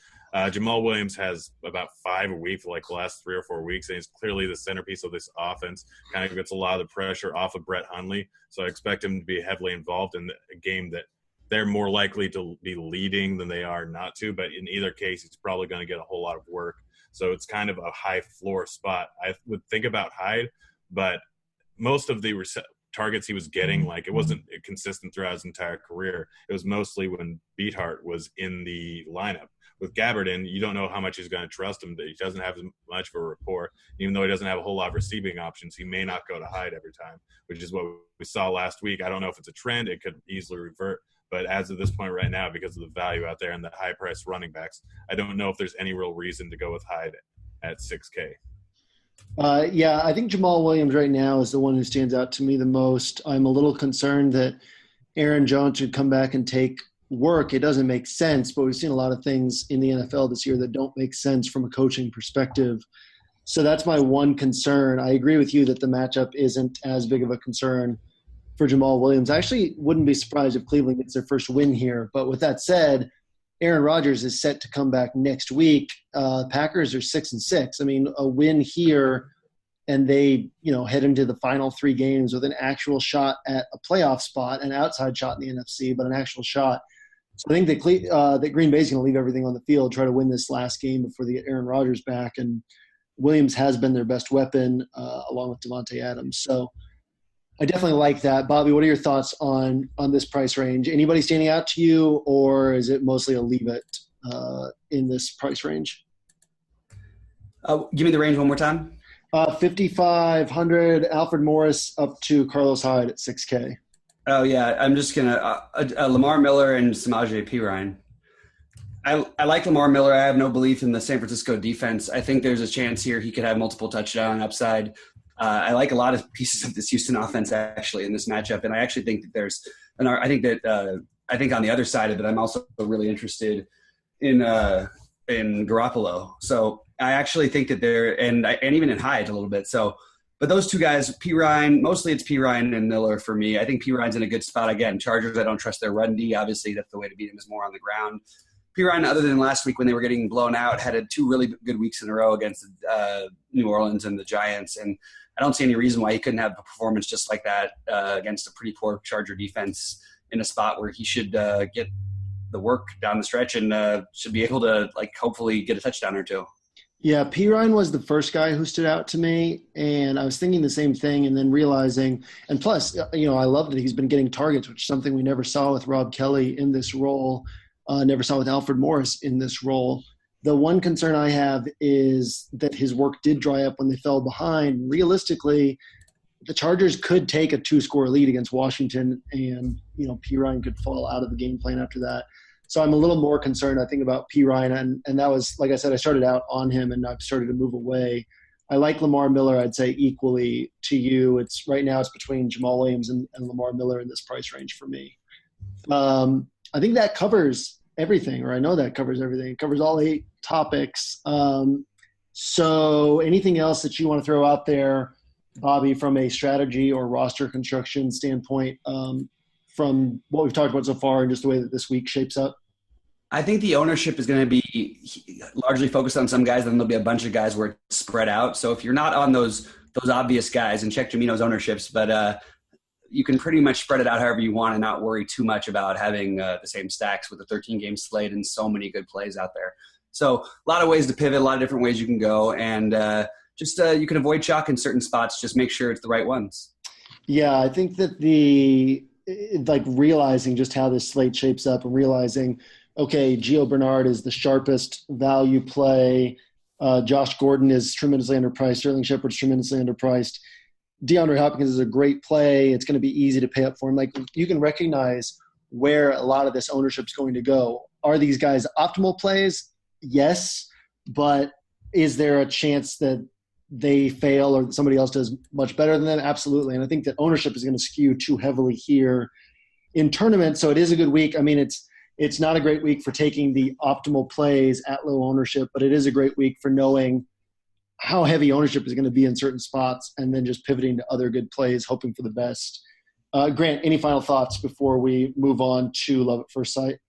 Jamal Williams has about 5 a week for like the last 3 or 4 weeks, and he's clearly the centerpiece of this offense. Kind of gets a lot of the pressure off of Brett Hundley, so I expect him to be heavily involved in a game that they're more likely to be leading than they are not to. But in either case, he's probably going to get a whole lot of work. So it's kind of a high floor spot. I would think about Hyde, but most of the targets he was getting, like it wasn't consistent throughout his entire career. It was mostly when Beathard was in the lineup. With Gabbard in, you don't know how much he's going to trust him. He doesn't have as much of a rapport. Even though he doesn't have a whole lot of receiving options, he may not go to Hyde every time, which is what we saw last week. I don't know if it's a trend. It could easily revert. But as of this point right now, because of the value out there and the high-priced running backs, I don't know if there's any real reason to go with Hyde at 6K. Yeah, I think Jamal Williams right now is the one who stands out to me the most. I'm a little concerned that Aaron Jones should come back and take work. It doesn't make sense, but we've seen a lot of things in the NFL this year that don't make sense from a coaching perspective. So that's my one concern. I agree with you that the matchup isn't as big of a concern for Jamal Williams. I actually wouldn't be surprised if Cleveland gets their first win here. But with that said, Aaron Rodgers is set to come back next week. Packers are 6-6. I mean, a win here and they, head into the final 3 games with an actual shot at a playoff spot, an outside shot in the NFC, but an actual shot. So I think that Green Bay is going to leave everything on the field, try to win this last game before they get Aaron Rodgers back. And Williams has been their best weapon along with Devontae Adams. So I definitely like that. Bobby, what are your thoughts on this price range? Anybody standing out to you, or is it mostly a leave it in this price range? Give me the range one more time. 5,500 Alfred Morris up to Carlos Hyde at 6K. Oh, yeah. I'm just going to Lamar Miller and Samaje Perine. I like Lamar Miller. I have no belief in the San Francisco defense. I think there's a chance here he could have multiple touchdown upside. I like a lot of pieces of this Houston offense actually in this matchup, and I actually think that I think on the other side of it, I'm also really interested in Garoppolo. So I actually think that and even in Hyde a little bit. So, but those two guys, Perine, mostly it's Perine and Miller for me. I think Perine's in a good spot again. Chargers, I don't trust their run D. Obviously, that's the way to beat him is more on the ground. Perine, other than last week when they were getting blown out, had 2 really good weeks in a row against New Orleans and the Giants, and I don't see any reason why he couldn't have a performance just like that against a pretty poor Charger defense in a spot where he should get the work down the stretch and should be able to hopefully get a touchdown or 2. Yeah, Perine was the first guy who stood out to me, and I was thinking the same thing and then realizing – and plus, I love that he's been getting targets, which is something we never saw with Rob Kelly in this role, never saw with Alfred Morris in this role. The one concern I have is that his work did dry up when they fell behind. Realistically, the Chargers could take a 2-score lead against Washington, and Perine could fall out of the game plan after that. So I'm a little more concerned, I think, about Perine, and that was, like I said, I started out on him, and I've started to move away. I like Lamar Miller, I'd say, equally to you. Right now it's between Jamal Williams and Lamar Miller in this price range for me. I think that covers everything, or I know that covers everything. It covers all 8 topics. So anything else that you want to throw out there, Bobby, from a strategy or roster construction standpoint, from what we've talked about so far and just the way that this week shapes up? I think the ownership is going to be largely focused on some guys, then there'll be a bunch of guys where it's spread out. So if you're not on those obvious guys, and check Jamino's ownerships, but you can pretty much spread it out however you want and not worry too much about having the same stacks with a 13-game slate and so many good plays out there. So a lot of ways to pivot, a lot of different ways you can go, and you can avoid chalk in certain spots. Just make sure it's the right ones. Yeah, I think that realizing just how this slate shapes up and realizing, okay, Gio Bernard is the sharpest value play. Josh Gordon is tremendously underpriced. Sterling Shepard's tremendously underpriced. DeAndre Hopkins is a great play. It's going to be easy to pay up for him. Like, you can recognize where a lot of this ownership is going to go. Are these guys optimal plays? Yes. But is there a chance that they fail or somebody else does much better than them? Absolutely. And I think that ownership is going to skew too heavily here in tournaments. So it is a good week. I mean, it's not a great week for taking the optimal plays at low ownership, but it is a great week for knowing how heavy ownership is going to be in certain spots and then just pivoting to other good plays, hoping for the best. Grant, any final thoughts before we move on to Love at First Sight?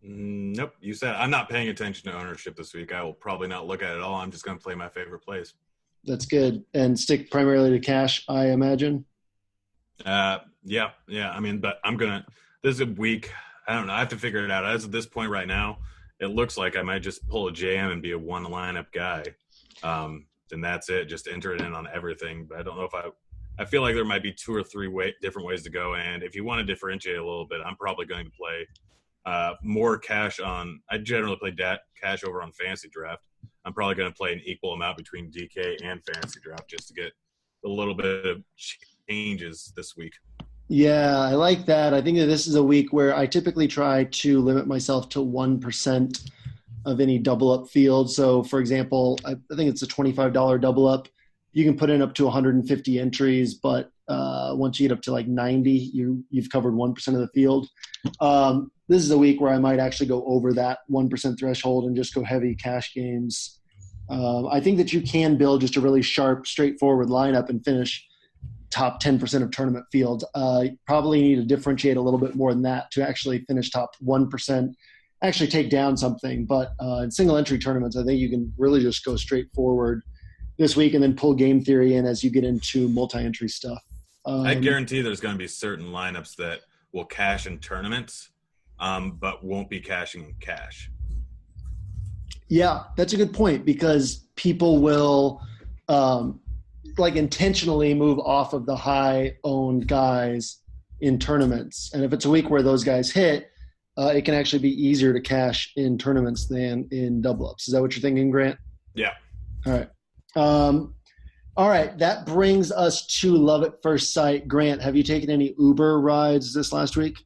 Nope. You said I'm not paying attention to ownership this week. I will probably not look at it at all. I'm just going to play my favorite plays. That's good. And stick primarily to cash, I imagine? Yeah. I mean, but this is a week. I don't know. I have to figure it out. As of this point right now, it looks like I might just pull a jam and be a one lineup guy. And that's it. Just enter it in on everything. But I don't know if I feel like there might be 2 or 3 different ways to go. And if you want to differentiate a little bit, I'm probably going to play more cash I generally play cash over on Fantasy Draft. I'm probably going to play an equal amount between DK and Fantasy Draft just to get a little bit of changes this week. Yeah, I like that. I think that this is a week where I typically try to limit myself to 1% of any double up field. So, for example, I think it's a $25 double up. You can put in up to 150 entries, but once you get up to like 90, you've covered 1% of the field. This is a week where I might actually go over that 1% threshold and just go heavy cash games. I think that you can build just a really sharp, straightforward lineup and finish top 10% of tournament field. Probably need to differentiate a little bit more than that to actually finish top 1%, actually take down something. But in single entry tournaments, I think you can really just go straight forward this week and then pull game theory in as you get into multi-entry stuff. I guarantee there's going to be certain lineups that will cash in tournaments, but won't be cashing in cash. Yeah, that's a good point because people will intentionally move off of the high-owned guys in tournaments. And if it's a week where those guys hit, it can actually be easier to cash in tournaments than in double-ups. Is that what you're thinking, Grant? Yeah. All right. All right, that brings us to Love at First Sight. Grant, have you taken any Uber rides this last week?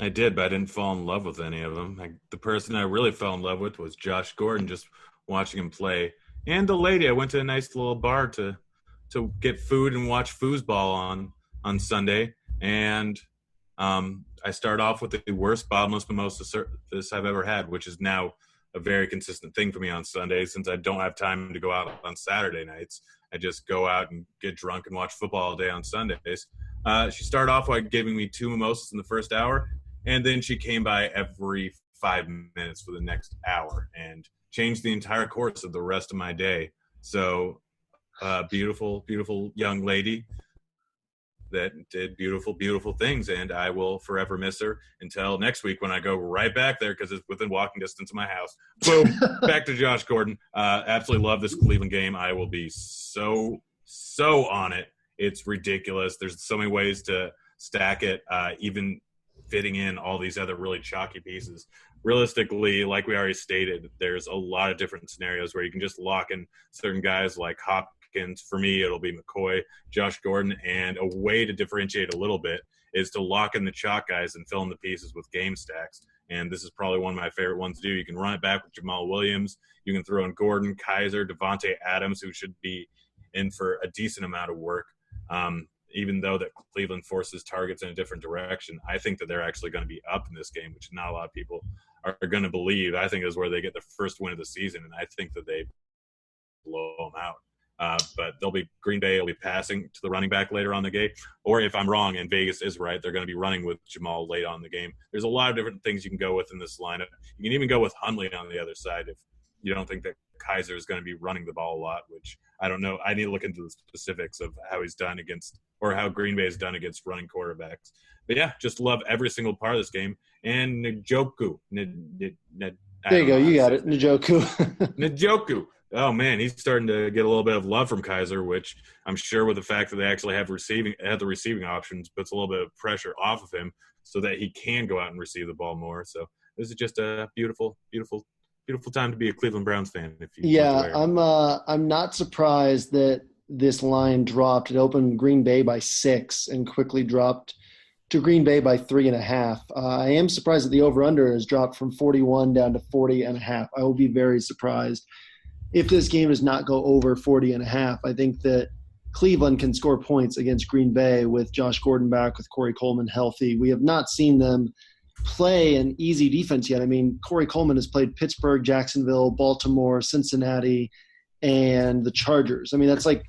I did, but I didn't fall in love with any of them. The person I really fell in love with was Josh Gordon, just watching him play. And the lady, I went to a nice little bar to get food and watch foosball on Sunday. And I start off with the worst bottomless mimosa service I've ever had, which is now a very consistent thing for me on Sundays since I don't have time to go out on Saturday nights. I just go out and get drunk and watch football all day on Sundays. She started off by giving me 2 mimosas in the first hour, and then she came by every 5 minutes for the next hour and changed the entire course of the rest of my day. So beautiful, beautiful young lady that did beautiful, beautiful things, and I will forever miss her until next week when I go right back there because it's within walking distance of my house. Boom, back to Josh Gordon. Absolutely love this Cleveland game. I will be so on it. It's ridiculous. There's so many ways to stack it, even fitting in all these other really chalky pieces. Realistically, like we already stated, there's a lot of different scenarios where you can just lock in certain guys like Hopkins. For me, it'll be McCoy, Josh Gordon, and a way to differentiate a little bit is to lock in the chalk guys and fill in the pieces with game stacks. And this is probably one of my favorite ones to do. You can run it back with Jamal Williams. You can throw in Gordon, Kaiser, Devontae Adams, who should be in for a decent amount of work. Even though that Cleveland forces targets in a different direction, I think that they're actually going to be up in this game, which not a lot of people are going to believe. I think is where they get the first win of the season, and I think that they blow them out. But Green Bay will be passing to the running back later on the game. Or if I'm wrong and Vegas is right, they're going to be running with Jamal late on the game. There's a lot of different things you can go with in this lineup. You can even go with Hundley on the other side you don't think that Kaiser is going to be running the ball a lot, which I don't know. I need to look into the specifics of how he's done against, or how Green Bay has done against running quarterbacks. But yeah, just love every single part of this game. And Njoku. There you go. You got it. Njoku. Njoku. Oh man, he's starting to get a little bit of love from Kaiser, which I'm sure with the fact that they actually have the receiving options puts a little bit of pressure off of him so that he can go out and receive the ball more. So this is just a beautiful, beautiful, beautiful time to be a Cleveland Browns fan. I'm not surprised that this line dropped. It opened Green Bay by 6 and quickly dropped to Green Bay by 3.5. I am surprised that the over-under has dropped from 41 down to 40.5. I will be very surprised if this game does not go over 40.5. I think that Cleveland can score points against Green Bay with Josh Gordon back, with Corey Coleman healthy. We have not seen them play an easy defense yet. I mean, Corey Coleman has played Pittsburgh, Jacksonville, Baltimore, Cincinnati, and the Chargers. I mean, that's like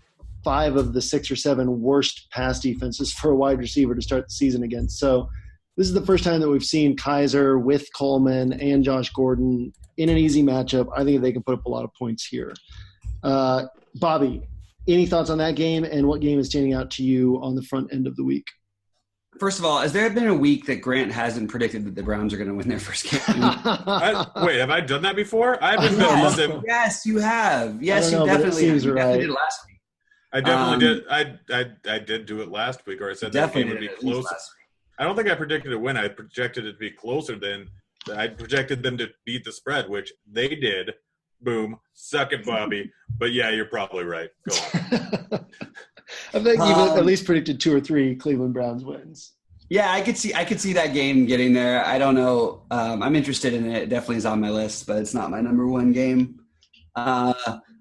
5 of the 6 or 7 worst pass defenses for a wide receiver to start the season against. So this is the first time that we've seen Kaiser with Coleman and Josh Gordon in an easy matchup. I think they can put up a lot of points here. Bobby, any thoughts on that game, and what game is standing out to you on the front end of the week? First of all, has there been a week that Grant hasn't predicted that the Browns are going to win their first game? Wait, have I done that before? I haven't done Yes, you have. Yes, you know, definitely have. You right. definitely did last week. I definitely did. I did do it last week, or I said that game would be close. I don't think I predicted a win. I projected it to be closer than I projected them to beat the spread, which they did. Boom. Suck it, Bobby. But yeah, you're probably right. Go on. I think you've at least predicted 2 or 3 Cleveland Browns wins. Yeah, I could see that game getting there. I don't know. I'm interested in it. It definitely is on my list, but it's not my number one game. I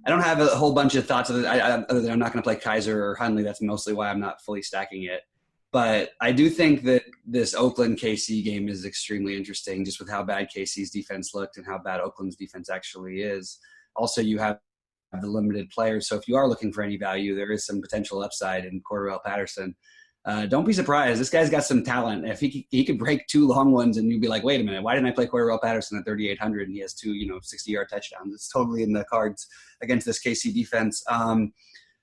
don't have a whole bunch of thoughts other than I'm not going to play Kaiser or Hundley. That's mostly why I'm not fully stacking it. But I do think that this Oakland-KC game is extremely interesting, just with how bad KC's defense looked and how bad Oakland's defense actually is. Also, you have the limited players. So if you are looking for any value, there is some potential upside in Cordarrelle Patterson. Don't be surprised. This guy's got some talent. If he could break 2 long ones and you'd be like, wait a minute, why didn't I play Cordarrelle Patterson at 3,800 and he has 2, 60-yard touchdowns? It's totally in the cards against this KC defense.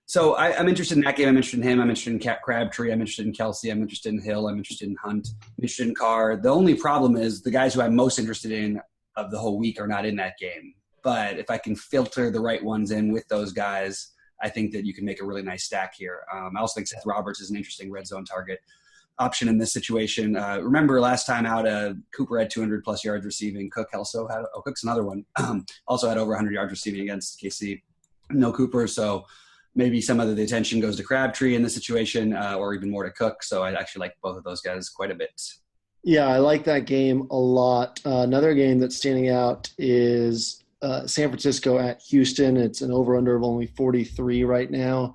So I'm interested in that game. I'm interested in him. I'm interested in Crabtree. I'm interested in Kelsey. I'm interested in Hill. I'm interested in Hunt. I'm interested in Carr. The only problem is the guys who I'm most interested in of the whole week are not in that game. But if I can filter the right ones in with those guys, I think that you can make a really nice stack here. I also think Seth Roberts is an interesting red zone target option in this situation. Remember last time out, Cooper had 200-plus yards receiving. Cook also had – Cook's another one. Also had over 100 yards receiving against KC. No Cooper, so – maybe some of the attention goes to Crabtree in this situation or even more to Cook. So I actually like both of those guys quite a bit. Yeah, I like that game a lot. Another game that's standing out is San Francisco at Houston. It's an over-under of only 43 right now.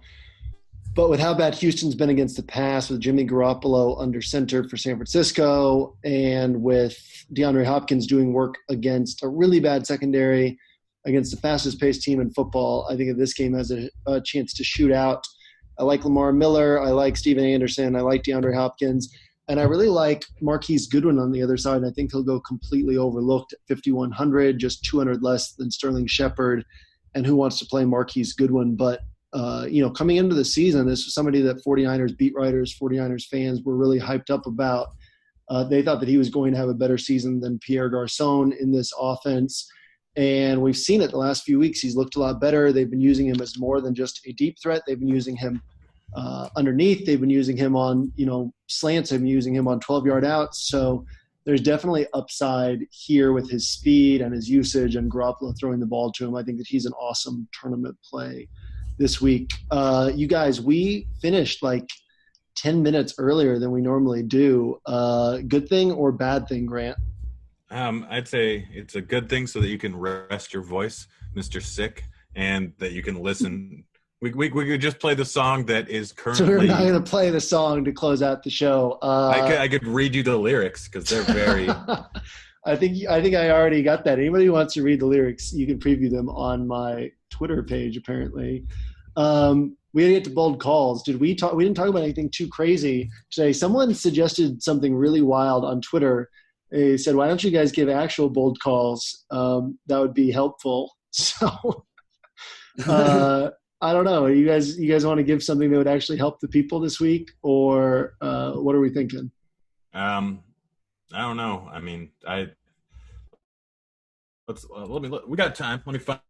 But with how bad Houston's been against the pass, with Jimmy Garoppolo under center for San Francisco, and with DeAndre Hopkins doing work against a really bad secondary – against the fastest-paced team in football, I think that this game has a chance to shoot out. I like Lamar Miller. I like Steven Anderson. I like DeAndre Hopkins. And I really like Marquise Goodwin on the other side. And I think he'll go completely overlooked at 5,100, just 200 less than Sterling Shepard. And who wants to play Marquise Goodwin? But, coming into the season, this was somebody that 49ers beat writers, 49ers fans were really hyped up about. They thought that he was going to have a better season than Pierre Garçon in this offense. And we've seen it the last few weeks. He's looked a lot better. They've been using him as more than just a deep threat. They've been using him underneath. They've been using him on, slants. They've been using him on 12-yard outs. So there's definitely upside here with his speed and his usage and Garoppolo throwing the ball to him. I think that he's an awesome tournament play this week. You guys, we finished like 10 minutes earlier than we normally do. Good thing or bad thing, Grant? I'd say it's a good thing so that you can rest your voice, Mr. Sick, and that you can listen. We could just play the song that is currently. So we're not going to play the song to close out the show. I could read you the lyrics because they're very. I think I already got that. Anybody who wants to read the lyrics, you can preview them on my Twitter page. Apparently, we didn't get to bold calls. Did we talk? We didn't talk about anything too crazy today. Someone suggested something really wild on Twitter. They said, "Why don't you guys give actual bold calls? That would be helpful." So I don't know. You guys want to give something that would actually help the people this week, or what are we thinking? I don't know. I mean, we got time. Let me find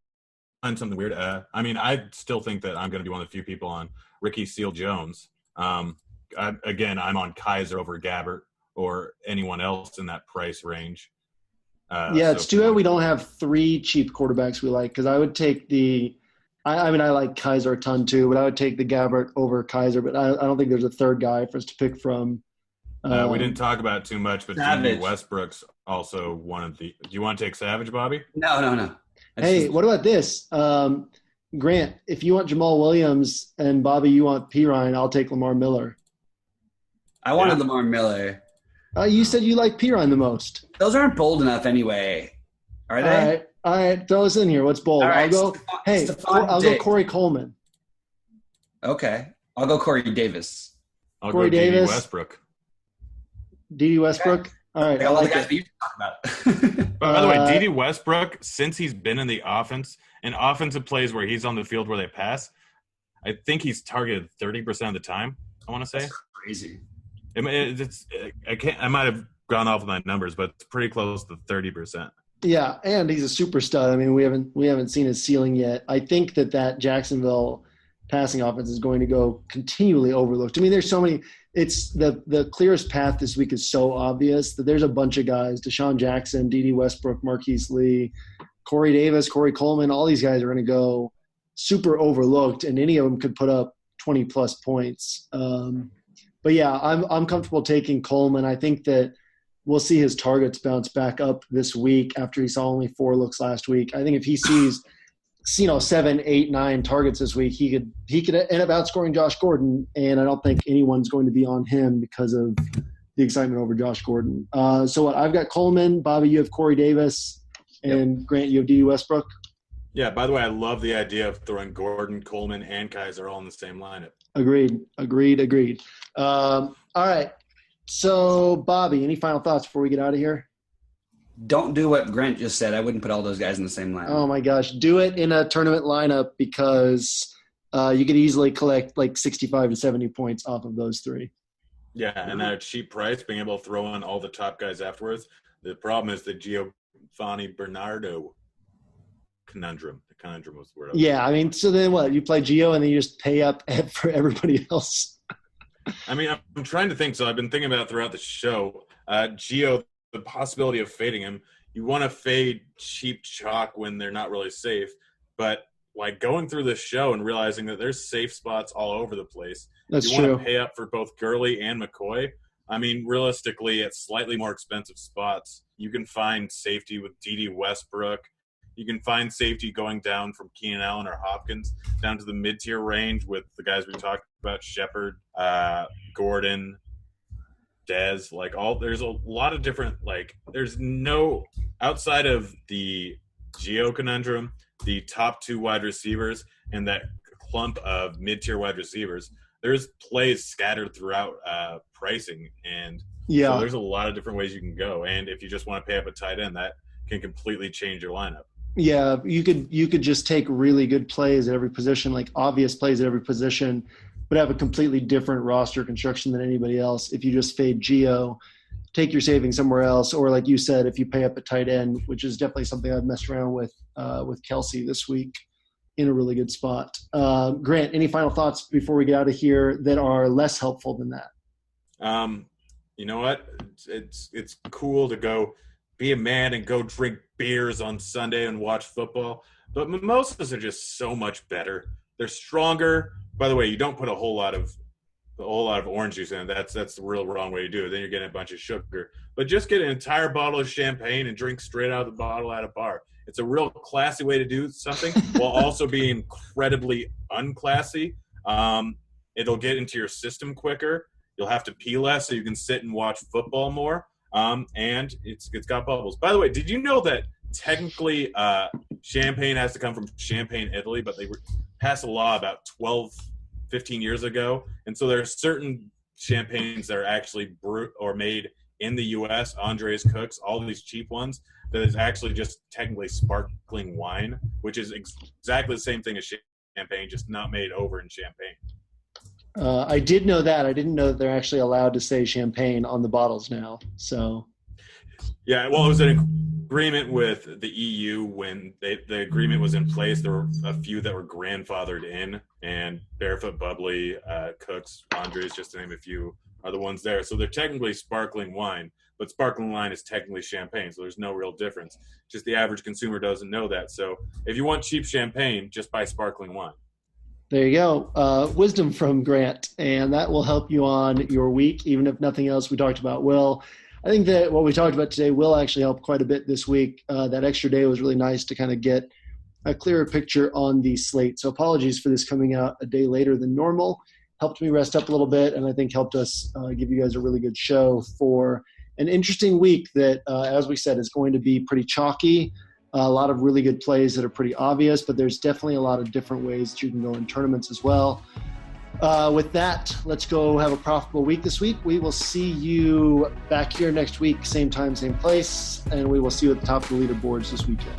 something weird. I mean, I still think that I'm going to be one of the few people on Ricky Seals-Jones. I'm on Kaiser over Gabbert or anyone else in that price range. It's too bad we don't have 3 cheap quarterbacks we like, because I would take I like Kaiser a ton too, but I would take the Gabbert over Kaiser. But I don't think there's a third guy for us to pick from. We didn't talk about it too much, but D.B. Westbrook's also one of the – do you want to take Savage, Bobby? No. What about this? Grant, if you want Jamal Williams and Bobby, you want Pirine, I'll take Lamar Miller. I wanted Lamar Miller. You said you like Pirine the most. Those aren't bold enough anyway. Are they? All right. Throw us in here. What's bold? Right, I'll go Corey Coleman. Okay. I'll go Corey Davis. I'll go D.D. Westbrook. D.D. Westbrook? Okay. All right. All the guys that you talk about. By the way, D.D. Westbrook, since he's been in the offense, in offensive plays where he's on the field where they pass, I think he's targeted 30% of the time, I want to say. That's crazy. I might have gone off with my numbers, but it's pretty close to 30%. Yeah, and he's a super stud. I mean, we haven't seen his ceiling yet. I think that Jacksonville passing offense is going to go continually overlooked. I mean, there's so many. It's the clearest path this week is so obvious that there's a bunch of guys: Deshaun Jackson, D.D. Westbrook, Marquise Lee, Corey Davis, Corey Coleman. All these guys are going to go super overlooked, and any of them could put up 20+ points. But yeah, I'm comfortable taking Coleman. I think that we'll see his targets bounce back up this week after he saw only 4 looks last week. I think if he sees, 7, 8, 9 targets this week, he could end up outscoring Josh Gordon, and I don't think anyone's going to be on him because of the excitement over Josh Gordon. So what? I've got Coleman. Bobby, you have Corey Davis, and Grant, you have D.D. Westbrook. Yeah, by the way, I love the idea of throwing Gordon, Coleman, and Kaiser all in the same lineup. Agreed. All right. So, Bobby, any final thoughts before we get out of here? Don't do what Grant just said. I wouldn't put all those guys in the same lineup. Oh, my gosh. Do it in a tournament lineup because you could easily collect like 65 to 70 points off of those 3. Yeah, and at a cheap price, being able to throw in all the top guys afterwards. The problem is the Giovanni Bernardo conundrum. The conundrum was the word. Yeah, I mean, so then what? You play Gio and then you just pay up for everybody else. I mean, I'm trying to think. So I've been thinking about throughout the show. Gio, the possibility of fading him. You want to fade cheap chalk when they're not really safe. But like going through this show and realizing that there's safe spots all over the place. That's you true. Want to pay up for both Gurley and McCoy. I mean, realistically, at slightly more expensive spots, you can find safety with D.D. Westbrook. You can find safety going down from Keenan Allen or Hopkins down to the mid-tier range with the guys we talked about, Shepard, Gordon, Dez. There's a lot of different, there's no – outside of the Geo conundrum, the top 2 wide receivers, and that clump of mid-tier wide receivers, there's plays scattered throughout pricing. And so there's a lot of different ways you can go. And if you just want to pay up a tight end, that can completely change your lineup. Yeah, you could just take really good plays at every position, like obvious plays at every position, but have a completely different roster construction than anybody else. If you just fade Geo, take your savings somewhere else, or like you said, if you pay up a tight end, which is definitely something I've messed around with Kelsey this week in a really good spot. Grant, any final thoughts before we get out of here that are less helpful than that? You know what? It's cool to go be a man and go drink beers on Sunday and watch football. But mimosas are just so much better. They're stronger. By the way, you don't put a whole lot of orange juice in it. That's the real wrong way to do it. Then you're getting a bunch of sugar. But just get an entire bottle of champagne and drink straight out of the bottle at a bar. It's a real classy way to do something while also being incredibly unclassy. It'll get into your system quicker. You'll have to pee less so you can sit and watch football more. And it's got bubbles. By the way, did you know that technically champagne has to come from Champagne, Italy, but they passed a law about 15 years ago. And so there are certain champagnes that are actually brewed or made in the U.S., Andres Cooks, all these cheap ones, that is actually just technically sparkling wine, which is exactly the same thing as champagne, just not made over in champagne. I did know that. I didn't know that they're actually allowed to say champagne on the bottles now. So, yeah, well, it was an agreement with the EU when the agreement was in place. There were a few that were grandfathered in, and Barefoot, Bubbly, Cooks, Andres, just to name a few, are the ones there. So they're technically sparkling wine, but sparkling wine is technically champagne, so there's no real difference. Just the average consumer doesn't know that. So if you want cheap champagne, just buy sparkling wine. There you go. Wisdom from Grant, and that will help you on your week, even if nothing else we talked about will. I think that what we talked about today will actually help quite a bit this week. That extra day was really nice to kind of get a clearer picture on the slate. So apologies for this coming out a day later than normal. Helped me rest up a little bit, and I think helped us give you guys a really good show for an interesting week that, as we said, is going to be pretty chalky. A lot of really good plays that are pretty obvious, but there's definitely a lot of different ways that you can go in tournaments as well. With that, let's go have a profitable week this week. We will see you back here next week, same time, same place, and we will see you at the top of the leaderboards this weekend.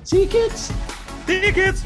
See you, kids! See you, kids!